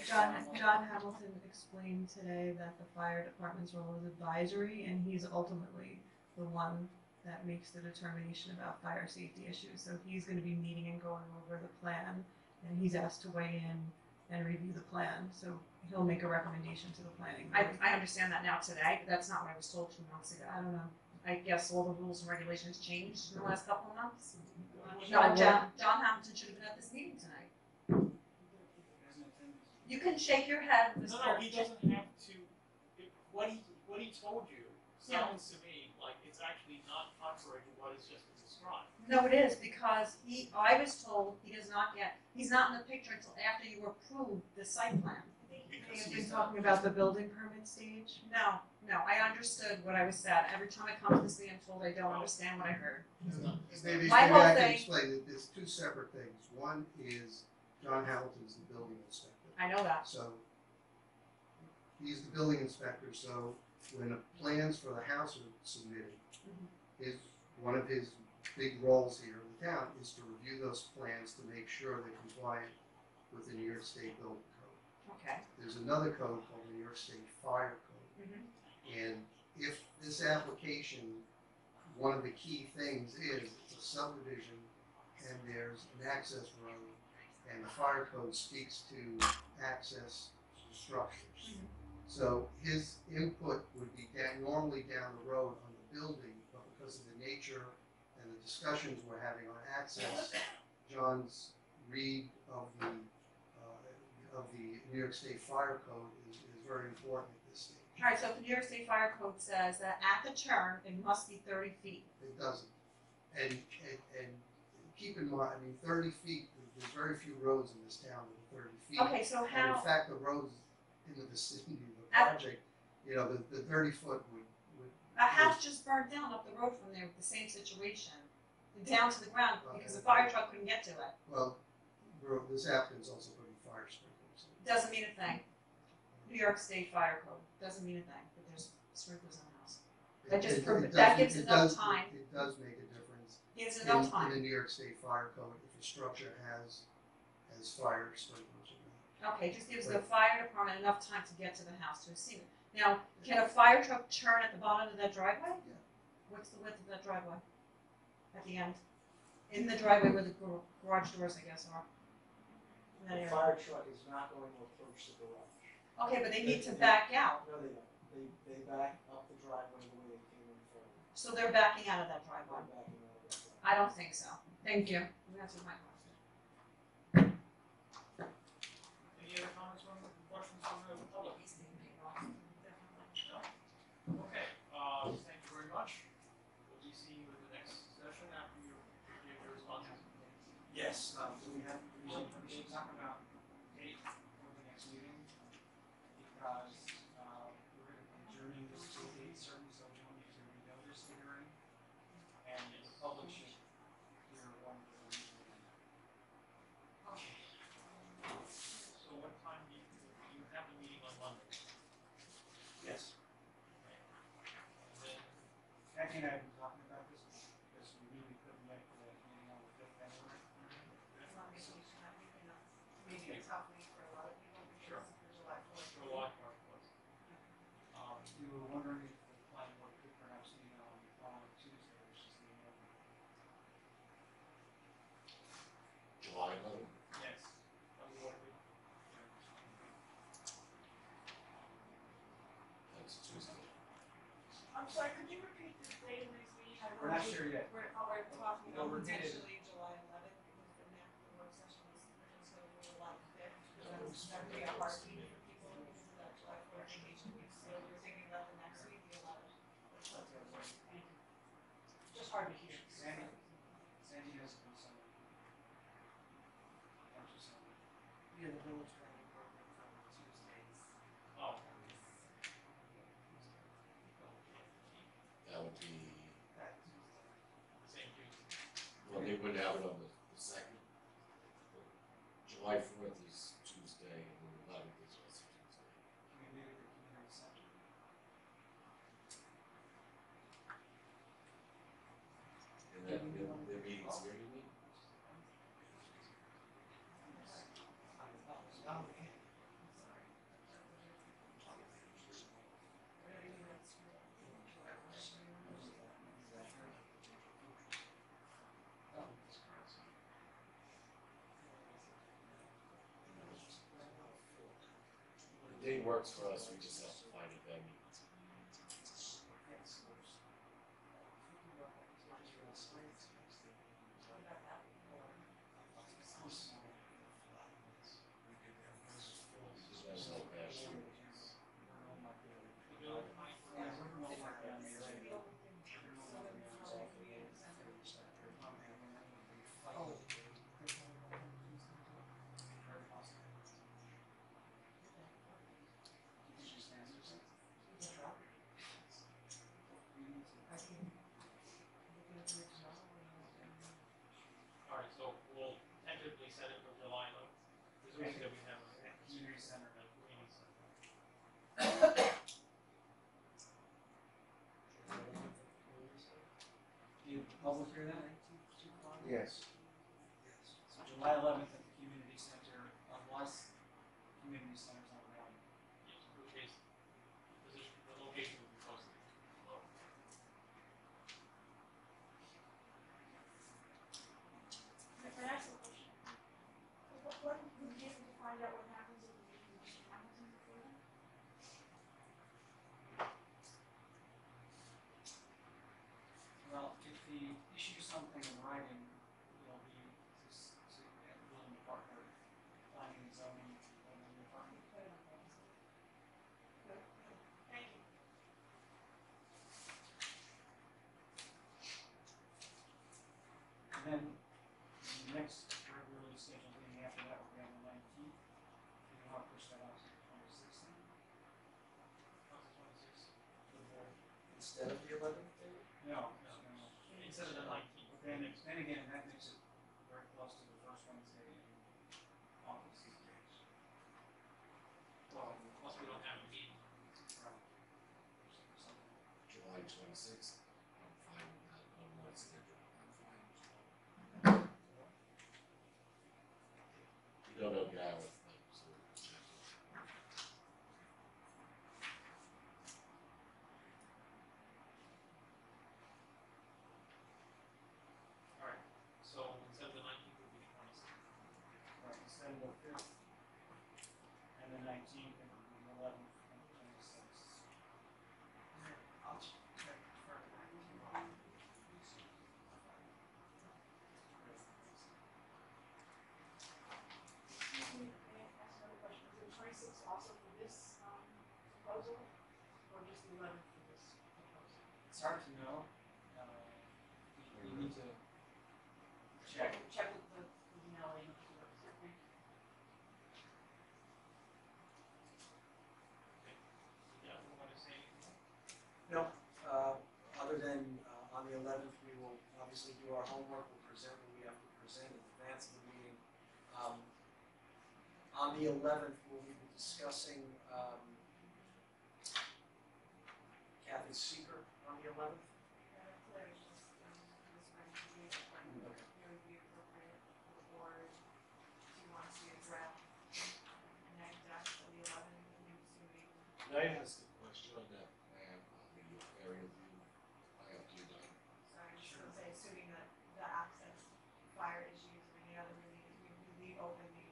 John Hamilton explained today that the fire department's role is advisory, and he's ultimately the one that makes the determination about fire safety issues. So he's gonna be meeting and going over the plan, and he's asked to weigh in and review the plan, so he'll make a recommendation to the planning board. I understand that now today, but that's not what I was told 2 months ago. I don't know. I guess all the rules and regulations changed in the last couple of months. No, No, John Hamilton should have been at this meeting tonight. Hasn't attended. You can shake your head, Mr. No, he doesn't have to, what he told you sounds to me like it's actually not contrary to what is just been described. No, it is, because I was told he's not in the picture until after you approve the site plan. Because You've he's been not, talking about the building permit stage? No, I understood what I was said. Every time I come to this meeting, I'm told I don't understand what I heard. Maybe My whole I can thing- explain it, there's two separate things. One is John Hamilton's the building inspector. I know that. So he's the building inspector, so when the plans for the house are submitted, one of his big roles here in the town is to review those plans to make sure they're compliant with the New York State Building Code. Okay. There's another code called the New York State Fire Code. And if this application, one of the key things is it's a subdivision and there's an access road and the fire code speaks to access structures. So his input would be normally down the road on the building, but because of the nature and the discussions we're having on access, John's read of the New York State Fire Code is very important at this stage. All right, so if the New York State Fire Code says that at the turn, it must be 30 feet. It doesn't. And keep in mind, I mean, 30 feet, there's very few roads in this town that are 30 feet. Okay, so And how, in fact, the roads in the vicinity of the At- project, the 30 foot would, a house just burned down up the road from there with the same situation, down to the ground, because the fire truck couldn't get to it. well, this applicant's also putting fire sprinklers in. Doesn't mean a thing. New York State Fire Code, doesn't mean a thing, but there's sprinklers in the house. That just that gives enough time. It does make a difference. Gives enough In time. the New York State Fire Code, if a structure has fire sprinklers in it. Okay, just gives the fire department enough time to get to the house to receive it. Now, can a fire truck turn at the bottom of that driveway? Yeah. What's the width of that driveway? At the end? In the driveway where the garage doors, I guess, are. In that The area. fire truck is not going to approach the garage. Okay, but they need to back out, No, they don't. They back up the driveway the way they came in forward. so they're backing out of that driveway. They're backing out of that driveway. I don't think so. Thank you. You answered my question. any other comments or questions from the public? No? Okay, thank you very much. We'll be seeing you in the next session after you give your responses. Yes, Do we should talk about date for the next meeting, because, we're adjourning this to a date certain, so we don't need to renotice the hearing, and the public should hear one of the reasons. So what time do you have the meeting on Monday? yes. And then, Becky and I have been talking about this, because we really couldn't make the meeting on the fifth anyway. Maybe a tough week for a lot of people Sure. because of July 4th. for a lot of course. We were wondering if the planning board could perhaps meet on the following Tuesday, which is the 11th. July 11th. Yes. That's Tuesday. I'm sorry, could you repeat the date of the next meeting? We're not sure yet. We're talking No, about we're dated. potentially July 11th, because the work session is going to be July 5th. That would be a hard meeting for people because of that July 4th vacation week, so we're thinking about the next week, the 11th. Just hard to hear. Sandy has been some. You're the village planning board on Tuesdays. Oh. have it on the second. July 4th is Tuesday, and the 11th is also Tuesday. Can we meet at the community center? And then the meeting's here, you mean? The date works for us, we just have to find a venue. There's no passion. Alright, so we'll tentatively set it for July 11th, presuming that we have a Community center. community center. Do you public hear that? Yes. So July 11th at the community center, unless community center's not available. Yes, in which case, the location will be posted below. Can I ask a question? What would we be able to find out what happens if we make Mr. Hamilton before then? Well, if he issues something in writing, it'll be to building department, planning and zoning, building department. Thank you. And then the next regularly scheduled meeting after that will be on the 19th. You want to push that out to the 26th then? What's the 26th? For the board? Instead of the 11th date? No, No. no. Instead of the 19th. But then again, that makes it very close to the first Wednesday in August. Well, plus we don't have a meeting. Right. Something. July 26th, I'm fine with that, on my schedule, I'm fine as well. We don't know Gareth, so. Alright, so instead of the 19th, it will be the 26th. Right, instead of the 5th and the 19th, it would be the 11th and the 26th. I'll check for May I ask another question? Is the 26th also for this proposal, or just the 11th for this proposal? It's hard to know. We need to check. Check with the mailing. Okay. Yeah, we want to say anything? No, other than, on the 11th, we will obviously do our homework, we'll present what we have to present in advance of the meeting. On the 11th, we'll be discussing, Kathy Seeker on the 11th. Claire is just, this might be, it would be appropriate for the board to want to draft next deck for the 11th, assuming. Can I ask a question on that plan, on the aerial view, I have to done? So I was just gonna say, assuming that the access, fire issues, or any other really, we leave open the,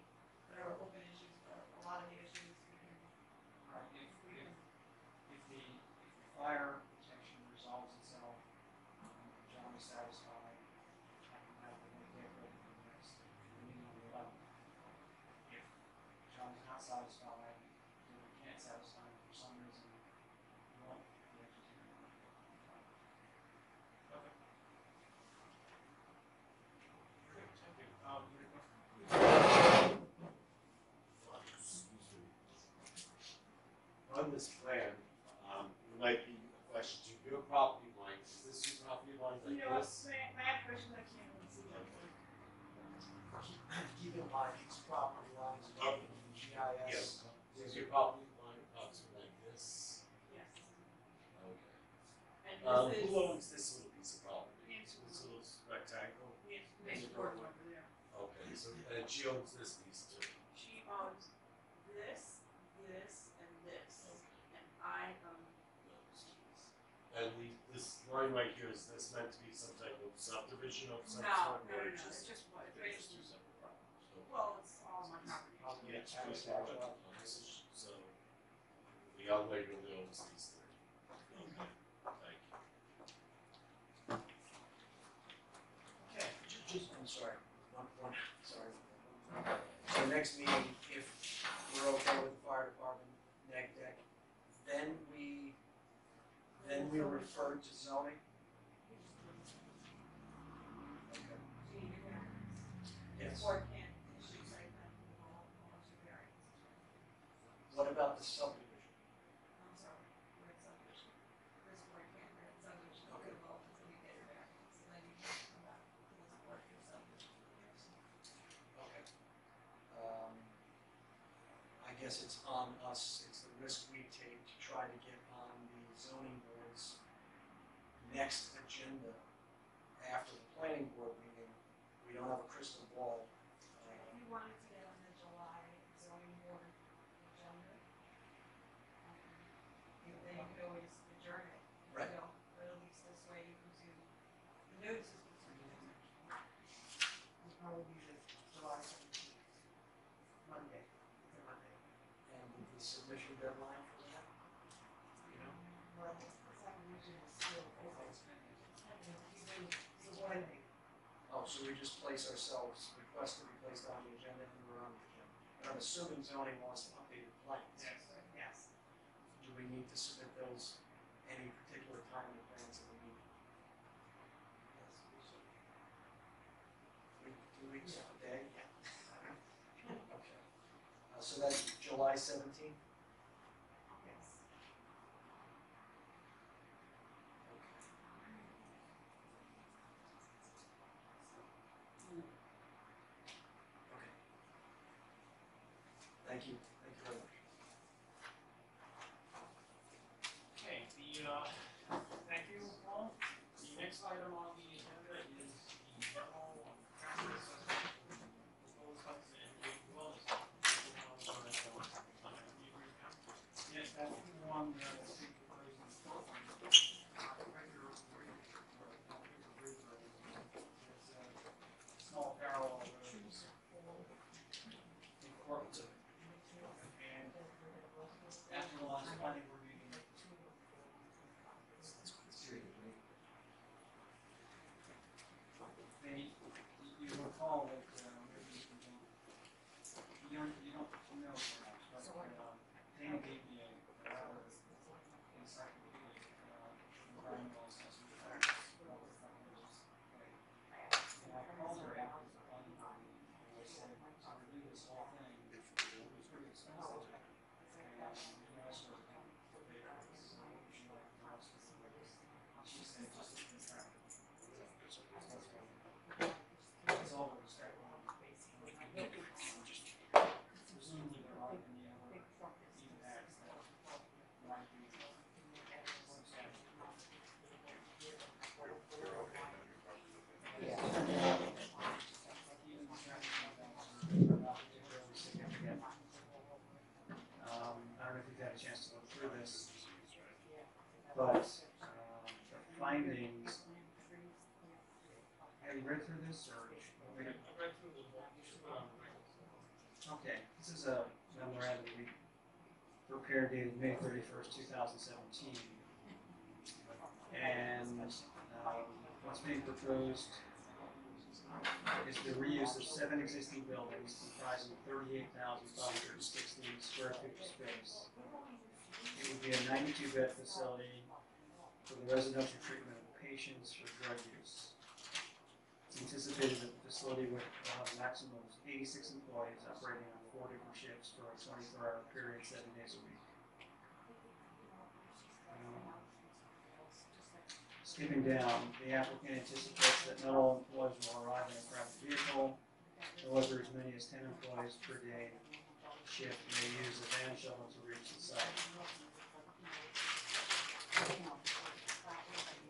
there are open issues, but a lot of the issues we can, Right, we can, if the fire protection resolves itself, John is satisfied, I can have the get ready for the next meeting on the 11th. If John is not satisfied, or we can't satisfy him for some reason, we won't be able to do it. Okay. Great, thank you. Your question? Excuse me. On this plan, it might be a question to your property line, is this your property line like you know, this? may I have a question? I can't really see that. keep in mind, these property lines are GIS. Is your property line approximately like this? Yes. Okay. And this is. Who owns this little piece of property? Nancy. This little rectangle? Yes, Nancy Gordon over there. Okay, so, and she owns this piece too? She owns this, and this, and I own. Those keys. And this line right here, is this meant to be some type of subdivision of some No, sort? no, or no, it's just what, It's two separate properties. Okay. well, it's all my property. Yeah, it's two separate properties. So, the young lady really owns these three. Okay, thank you. Okay, just, I'm sorry, sorry. So next meeting, if we're okay with the fire department neg deck, then we refer to zoning? Okay. Yes. Board can't issue site plan approval unless you variance. What about the subdivision? I'm sorry, we're at subdivision. This board can't grant subdivision Okay. approval until you get your variance, and then you can come back to this board for subdivision. Okay. I guess it's on us, it's the risk we take to try to get on the zoning board's next agenda after the planning board meeting. We don't have a crystal ball. If you wanted to get on the July zoning board agenda, then you could always adjourn it. Right. You know, but at least this way you can do, the notices will turn in. It'll probably be the July 17th, Monday, it's a Monday. And the submission deadline for that? You know? Well, the subdivision is still open. Even the one, Oh, so we just place ourselves, request to be placed on the agenda and we're on the agenda. And I'm assuming zoning wants to update the plans. yes. Do we need to submit those any particular time in advance of the meeting? Yes, we should. 2 weeks, a day? Okay. So that's July 17th? Yes. Okay. Thank you very much. Okay, thank you, Paul. The next item on the agenda is the general practice proposed Hudson and Lake Dwellings. Yes, that's the one that I think proposing small parallel roads in Cortland. And after the last planning board meeting, you recall that, maybe you don't know perhaps, but, Dana gave me a rather encyclopedic, environmental assessment practice. And I called her after the planning board meeting, and I said, to review this whole thing, it was pretty expensive. And I asked her, what they were, would you like the rest of the way? And she said, just a contract. That's all the respect. Presumably there aren't any other impacts that might be. I don't know if you've had a chance to go through this, but the findings, have you read through this or? I read through the book, you should put on the Okay, this is a memorandum we prepared dated May 31st, 2017. And what's being proposed is the reuse of 7 existing buildings comprising 38,516 square feet of space. It would be a 92-bed facility for the residential treatment of patients for drug use. It's anticipated that the facility would have a maximum of 86 employees operating on 4 different shifts for a 24-hour period, 7 days a week. Skipping down, the applicant anticipates that not all employees will arrive in a private vehicle. However, as many as 10 employees per day shift may use a van shuttle to reach the site.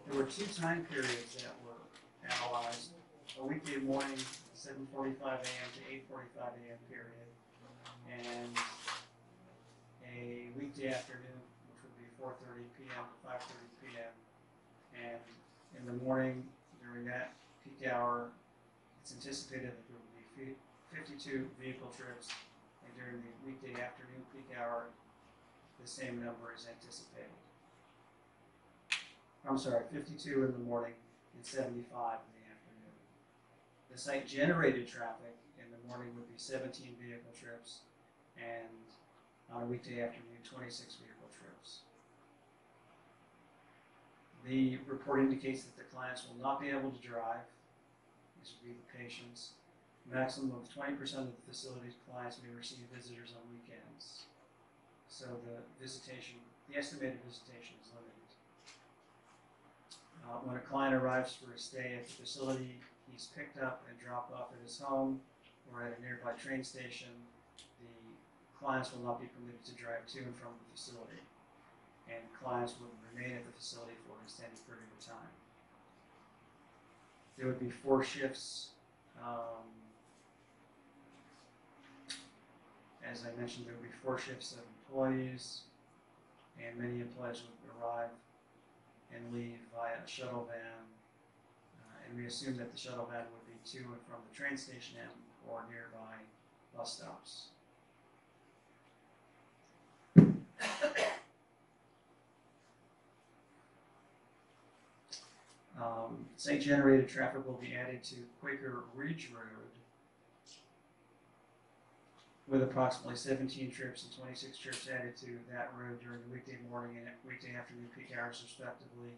There were 2 time periods that were analyzed: a weekday morning, 7:45 a.m. to 8:45 a.m. period, and a weekday afternoon, which would be 4:30 p.m. to 5:30 p.m. And in the morning, during that peak hour, it's anticipated that there will be 52 vehicle trips, and during the weekday afternoon peak hour, the same number is anticipated. I'm sorry, 52 in the morning and 75 in the afternoon. The site generated traffic in the morning would be 17 vehicle trips, and on a weekday afternoon, 26 vehicle trips. The report indicates that the clients will not be able to drive. These will be the patients. Maximum of 20% of the facility's clients may receive visitors on weekends. So the estimated visitation is limited. When a client arrives for a stay at the facility, he's picked up and dropped off at his home or at a nearby train station. The clients will not be permitted to drive to and from the facility, and clients will remain at the facility for an extended period of time. There would be 4 shifts. As I mentioned, there would be 4 shifts of employees, and many employees would arrive and leave via a shuttle van, and we assume that the shuttle van would be to and from the train station and or nearby bus stops. Site-generated traffic will be added to Quaker Ridge Road with approximately 17 trips and 26 trips added to that road during the weekday morning and weekday afternoon peak hours respectively,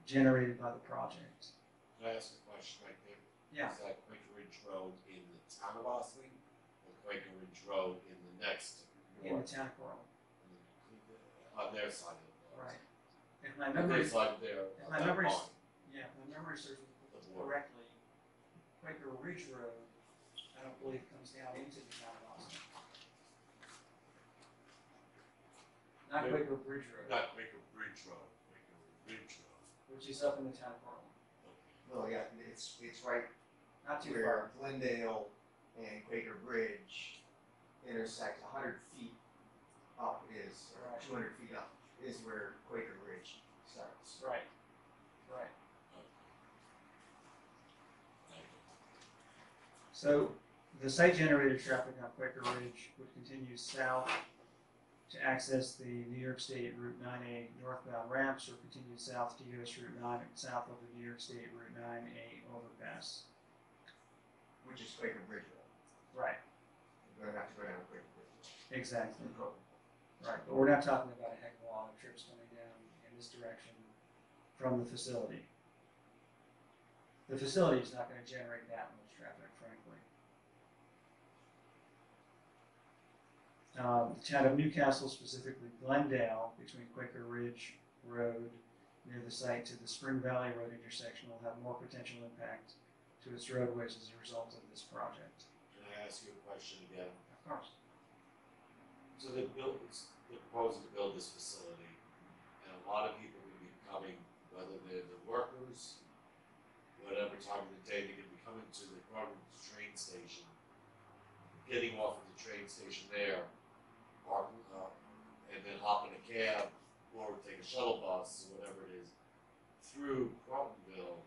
generated by the project. Can I ask a question right there? Yeah. Is that Quaker Ridge Road in the town of Ossining, or Quaker Ridge Road in the next? In the town of Coral. On their side of the road. Right. If my On memory, their side of their, if on my that memory, line, yeah, if my memory serves me the border. correctly, Quaker Ridge Road, I don't believe comes down into the town of Austin. Not No. Quaker Bridge Road, Not Quaker Bridge Road, Quaker Ridge Road. which is up in the town of Coral. Well, yeah, it's right Not too where far. Glendale and Quaker Bridge intersect. 100 feet up is, or Right. 200 feet up is where Quaker Ridge starts. Right. Right. Thank you. So the site-generated traffic on Quaker Ridge would continue south to access the New York State Route 9A northbound ramps, or continue south to US Route 9 south of the New York State Route 9A overpass. Which is Quaker Bridge Road. Right. You're gonna have to go down Quaker Bridge. Exactly. Right, but we're not talking about a heck of a lot of trips coming down in this direction from the facility. The facility is not going to generate that much traffic, frankly. The town of Newcastle, specifically Glendale, between Quaker Ridge Road near the site to the Spring Valley Road intersection, will have more potential impact to its roadways as a result of this project. Can I ask you a question again? Of course. So they're proposing to build this facility, and a lot of people will be coming, whether they're the workers, whatever time of the day, they're gonna be coming to the train station, getting off at the train station there, parking up, and then hopping a cab, or take a shuttle bus, or whatever it is, through Crotonville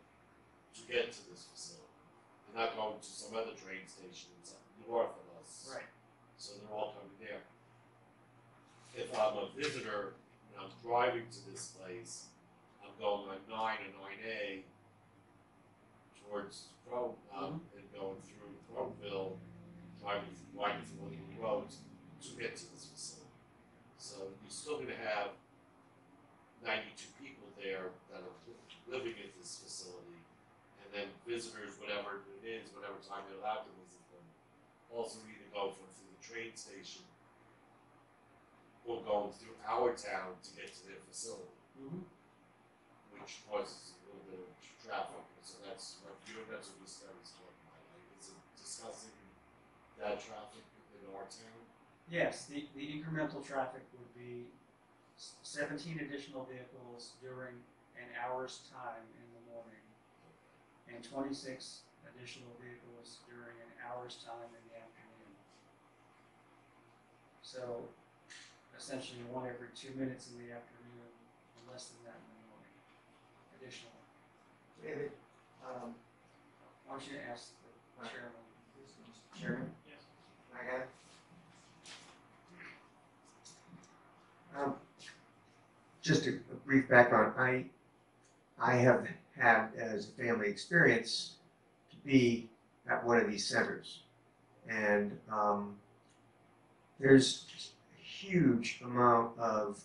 to get to this facility. They're not going to some other train station north of us. Right. So they're all coming there. If I'm a visitor and I'm driving to this place, I'm going on 9 and 9A towards Croton, and going through Crotonville, driving through one of the roads to get to this facility. So you're still gonna have 92 people there that are living at this facility, and then visitors, whatever it is, whatever time they're allowed to visit them, also either go through the train station or going through our town to get to their facility, which causes a little bit of traffic. So that's what your study's talking about. Is discussing that traffic in our town? Yes, the incremental traffic would be 17 additional vehicles during an hour's time in the morning, and 26 additional vehicles during an hour's time in the afternoon. So essentially 1 every 2 minutes in the afternoon, and less than that in the morning, additional. David, Why don't you ask the chairman? Chairman, Yes. I have. Just a brief background. I have had as a family experience to be at one of these centers, and there's a huge amount of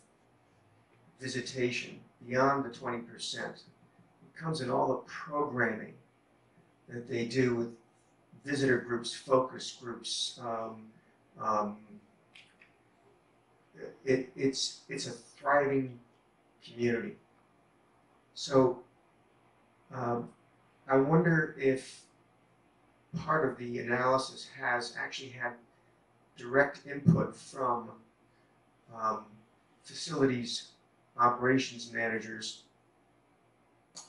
visitation beyond the 20%. It comes in all the programming that they do with visitor groups, focus groups. It's a thriving community. So I wonder if part of the analysis has actually had direct input from facilities operations managers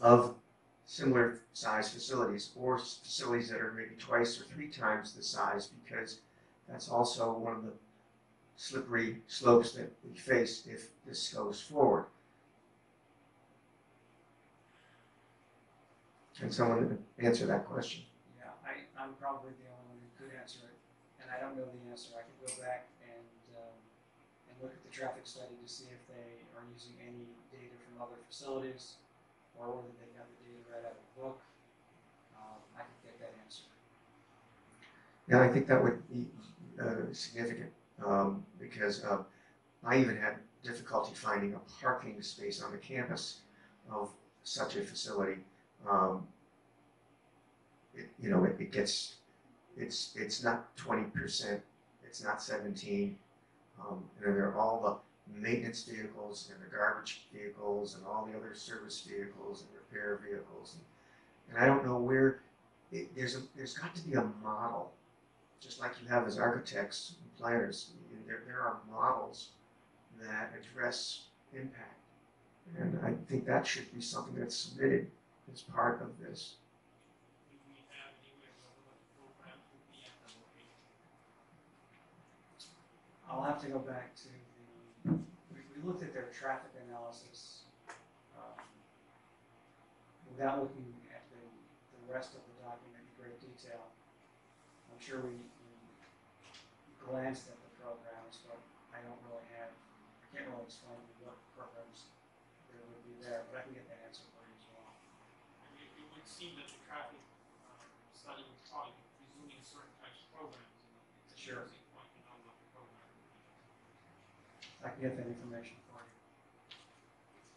of similar size facilities, or facilities that are maybe 2 or 3 times the size, because that's also one of the slippery slopes that we face if this goes forward. Can someone answer that question? Yeah, I'm probably the only one who could answer it, and I don't know the answer. I could go back and look at the traffic study to see if they are using any data from other facilities, or whether they got the data right out of the book. I could get that answer. Yeah, I think that would be significant, because I even had difficulty finding a parking space on the campus of such a facility. It's not 20%, it's not 17. There are all the maintenance vehicles and the garbage vehicles and all the other service vehicles and repair vehicles, and I don't know where. There's got to be a model, just like you have as architects and planners. There are models that address impact, and I think that should be something that's submitted as part of this. Do we have anywhere what the program would be at the location? I'll have to go back to we looked at their traffic analysis without looking at the rest of the document in great detail. I'm sure we glanced at the programs, but I can't really explain what programs there would be there, but I can get that answer for you as well. It would seem that the traffic study would probably be presuming certain types of programs, and it's an Sure. interesting point to know what the program would be. I can get that information for you.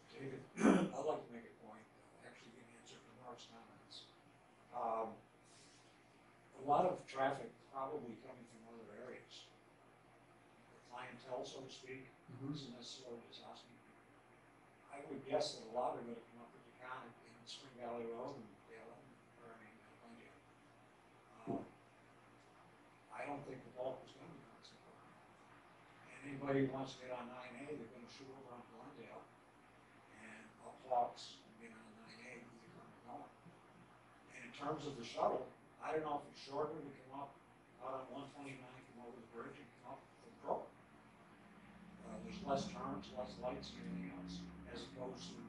David, I'd like to make a point, actually get an answer from Mark's comments. A lot of traffic probably coming from other areas. The clientele, so to speak, isn't necessarily just asking. I would guess that a lot are gonna come up with the Deconic in Spring Valley Road and Dale, Glendale. I don't think the bulk is gonna be Constant Park. And anybody who wants to get on 9A, they're gonna shoot over on Glendale and up Hawks and get on 9A with the current going. And in terms of the shuttle, I don't know if it's shorter to come up out on 129, come over the bridge and come up from Brook. There's less turns, less lights and everything else, as opposed to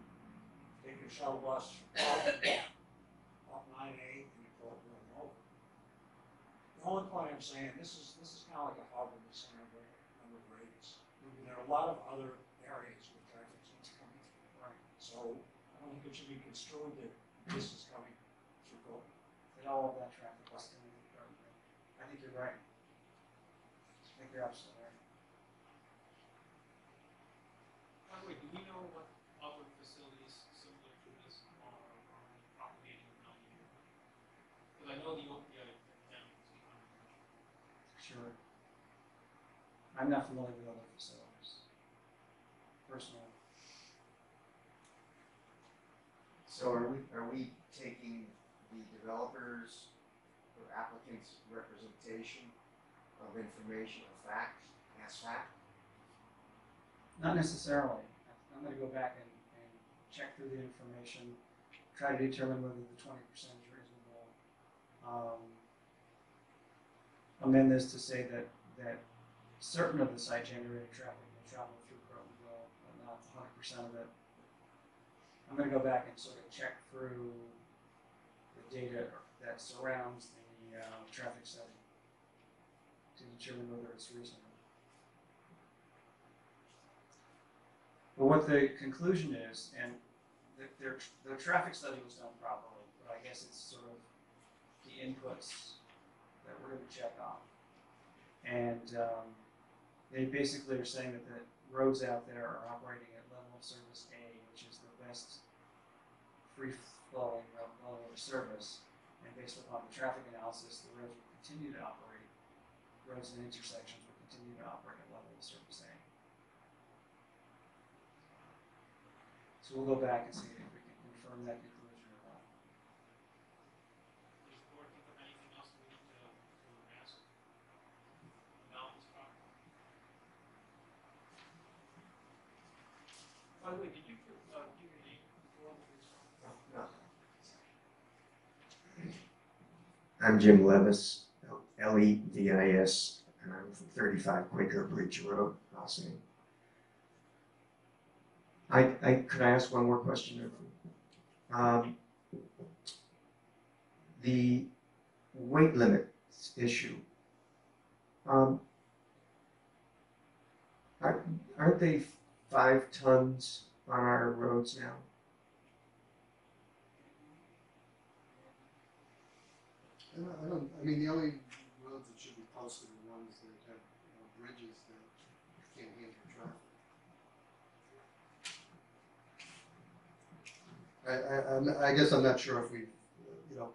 taking a shuttle bus up 9A and you go over. The only point I'm saying, this is kind of like a hub in the center of a radius. There are a lot of other areas where traffic is coming through. Right. So I don't think it should be construed that this is coming through Golden. That all of that traffic was coming through Garden. I think you're right. I think you're absolutely right. By the way, do we know what other facilities similar to this are operating now here? Because I know the opioid epidemic is becoming. Sure. I'm not familiar with other facilities, personally. So are we taking the developer's for applicant's representation of information or fact, as fact? Not necessarily. I'm gonna go back and check through the information, try to determine whether the 20% is reasonable. Amend this to say that certain of the site generated traffic will travel through Crotonville, but not 100% of it. I'm gonna go back and sort of check through the data that surrounds the traffic study to determine whether it's reasonable. But what the conclusion is, and the traffic study was done properly, but I guess it's sort of the inputs that we're going to check on. And they basically are saying that the roads out there are operating at level of service A, which is the best free-flowing level of service. And based upon the traffic analysis, the roads will continue to operate, roads and intersections will continue to operate at level of service A. So we'll go back and see if we can confirm that conclusion or not. Does the board think of anything else we need to ask about this property? By the way, did you give your name before this? No. I'm Jim Levis, Levis, and I'm from 35 Quaker Bridge Road, Ossining. Could I ask one more question? The weight limit issue. Aren't they 5 tons on our roads now? I mean, the only roads that should be posted are ones that have bridges that can't handle traffic. I guess I'm not sure if we've,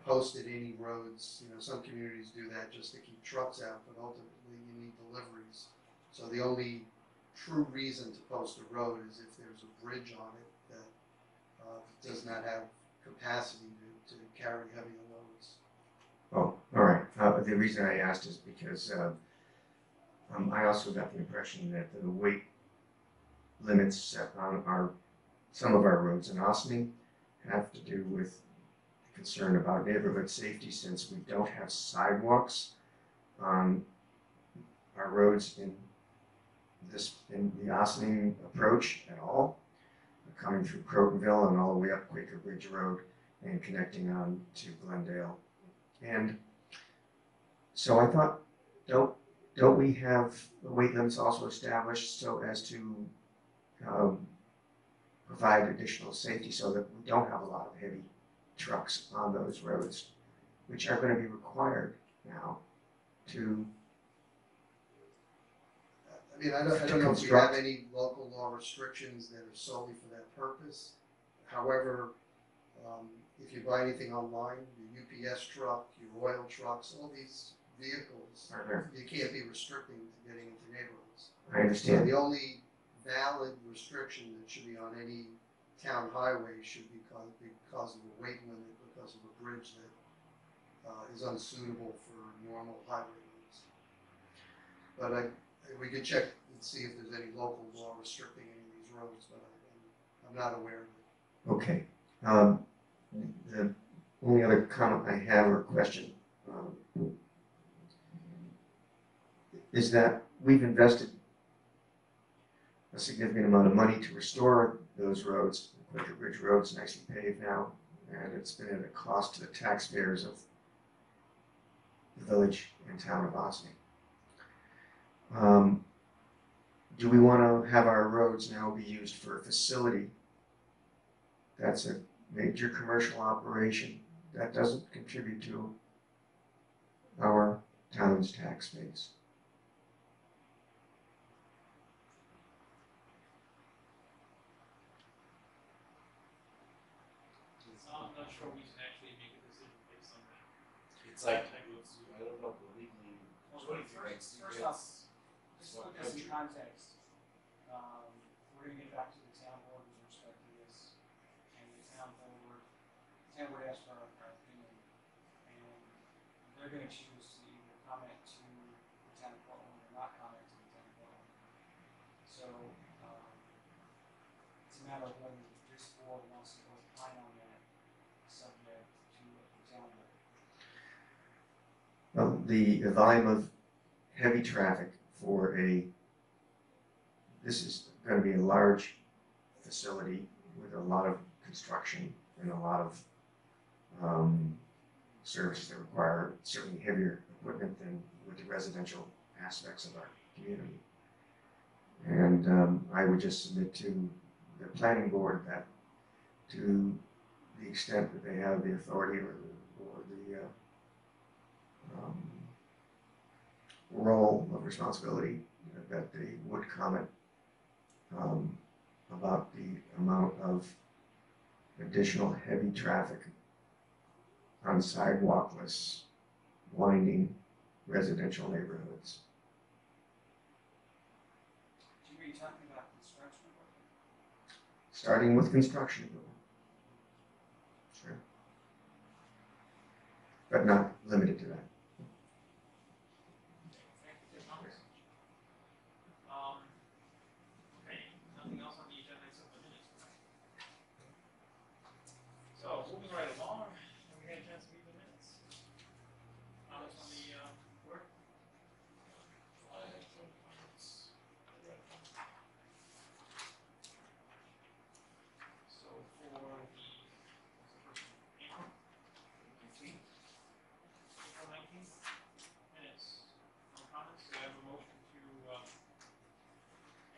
posted any roads. Some communities do that just to keep trucks out, but ultimately you need deliveries. So the only true reason to post a road is if there's a bridge on it that does not have capacity to carry heavier loads. Oh, all right. The reason I asked is because I also got the impression that the weight limits on some of our roads in Ossining have to do with concern about neighborhood safety, since we don't have sidewalks on our roads in the Ossining approach at all, coming through Crotonville and all the way up Quaker Bridge Road and connecting on to Glendale. And so I thought, don't we have the weight limits also established so as to provide additional safety so that we don't have a lot of heavy trucks on those roads, which are going to be required now to I mean, I don't know if we have any local law restrictions that are solely for that purpose. However, if you buy anything online, your UPS truck, your oil trucks, all these vehicles, you can't be restricting to getting into neighborhoods. I understand. So the only valid restriction that should be on any town highway should be because of a weight limit, because of a bridge that is unsuitable for normal highway roads. But we could check and see if there's any local law restricting any of these roads, but I'm not aware of it. Okay. The only other comment I have or question is that we've invested a significant amount of money to restore those roads. Quaker Bridge Road's nicely paved now, and it's been at a cost to the taxpayers of the village and town of Ossining. Do we want to have our roads now be used for a facility that's a major commercial operation that doesn't contribute to our town's tax base? I'm not sure we can actually make a decision based on that. It's like, I don't know, legally, First off, just look at some context. We're gonna get back to the town board with respect to this, and the town board asked for our opinion, and they're gonna choose to either comment to Lieutenant Portland or not comment to Lieutenant Portland. So, it's a matter of whether this board wants to opine on that subject to the town board. Well, the volume of heavy traffic for this is gonna be a large facility with a lot of construction and a lot of, services that require certainly heavier equipment than with the residential aspects of our community. And, I would just submit to the planning board that to the extent that they have the authority or the role of responsibility, that they would comment about the amount of additional heavy traffic on sidewalkless, winding residential neighborhoods. Jimmy, are you talking about construction work? Starting with construction equipment. Sure. But not limited to that. Thank you for your comments. Okay, nothing else on the agenda except the minutes. So, moving right along, have we had a chance to read the minutes? Comments on the, board? I have some comments. I read them. So for the, what's the first one? April 19th? April 19th minutes. No comments? Do I have a motion to,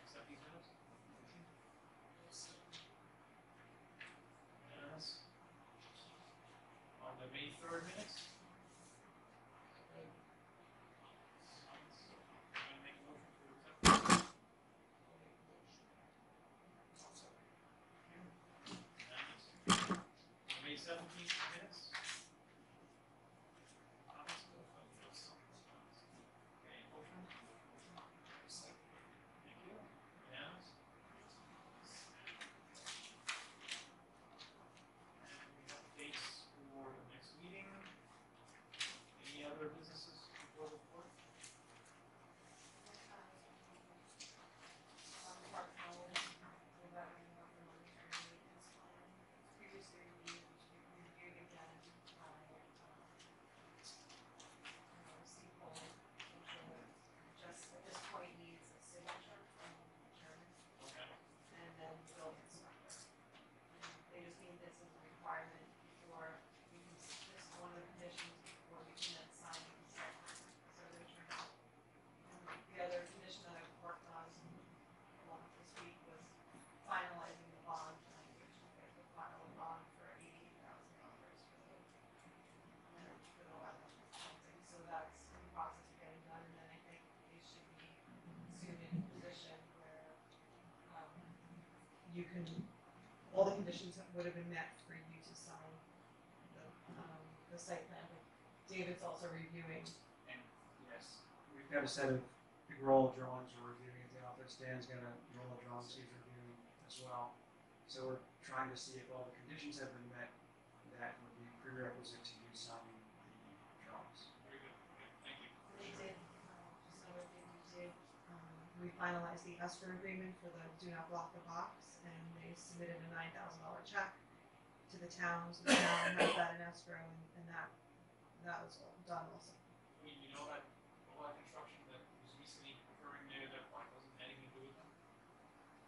accept these minutes? Unanimous? On the May 3rd minutes? Comments? Do I make a motion to accept? Unanimous? May 17th minutes? Comments? Okay, motion? Thank you. Unanimous? And we have dates for the next meeting. Any other businesses before the board? Just at this point needs a signature from the chairman Okay. and then the building inspector. They just need this as a requirement before we can, this is one of the conditions before we can then sign the site plan. So they're trying to, the other condition that I've worked on this week was finalizing the bond language. We have to file a bond for $88,000 for the wetlands fencing. So that's in the process of getting done, and then I think they should be soon in a position where, You can, all the conditions would have been met for you to sign the site plan, but David's also reviewing. And yes, we've got a set of big roll of drawings we're reviewing at the office. Dan's got a roll of drawings he's reviewing as well. So we're trying to see if all the conditions have been met. That would be prerequisite to you signing the drawings. Very good. Okay, thank you. they did, just another thing we did, We finalized the escrow agreement for the do not block the box, and they submitted a $9,000 check to the town, so the town has that in escrow, and that was all done also. I mean, you know that all that construction that was recently occurring near their park wasn't anything to do with them?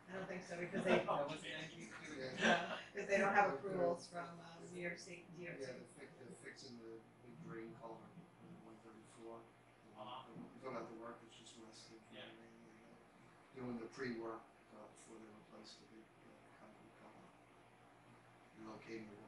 I don't think so, because they, because they don't have approvals from New York State DOT. Yeah, they're fixing the big drain culvert on 134. We're talking about the work that's just west of, Yeah. Doing the pre-work, before they replace the big, concrete culvert. Relocating the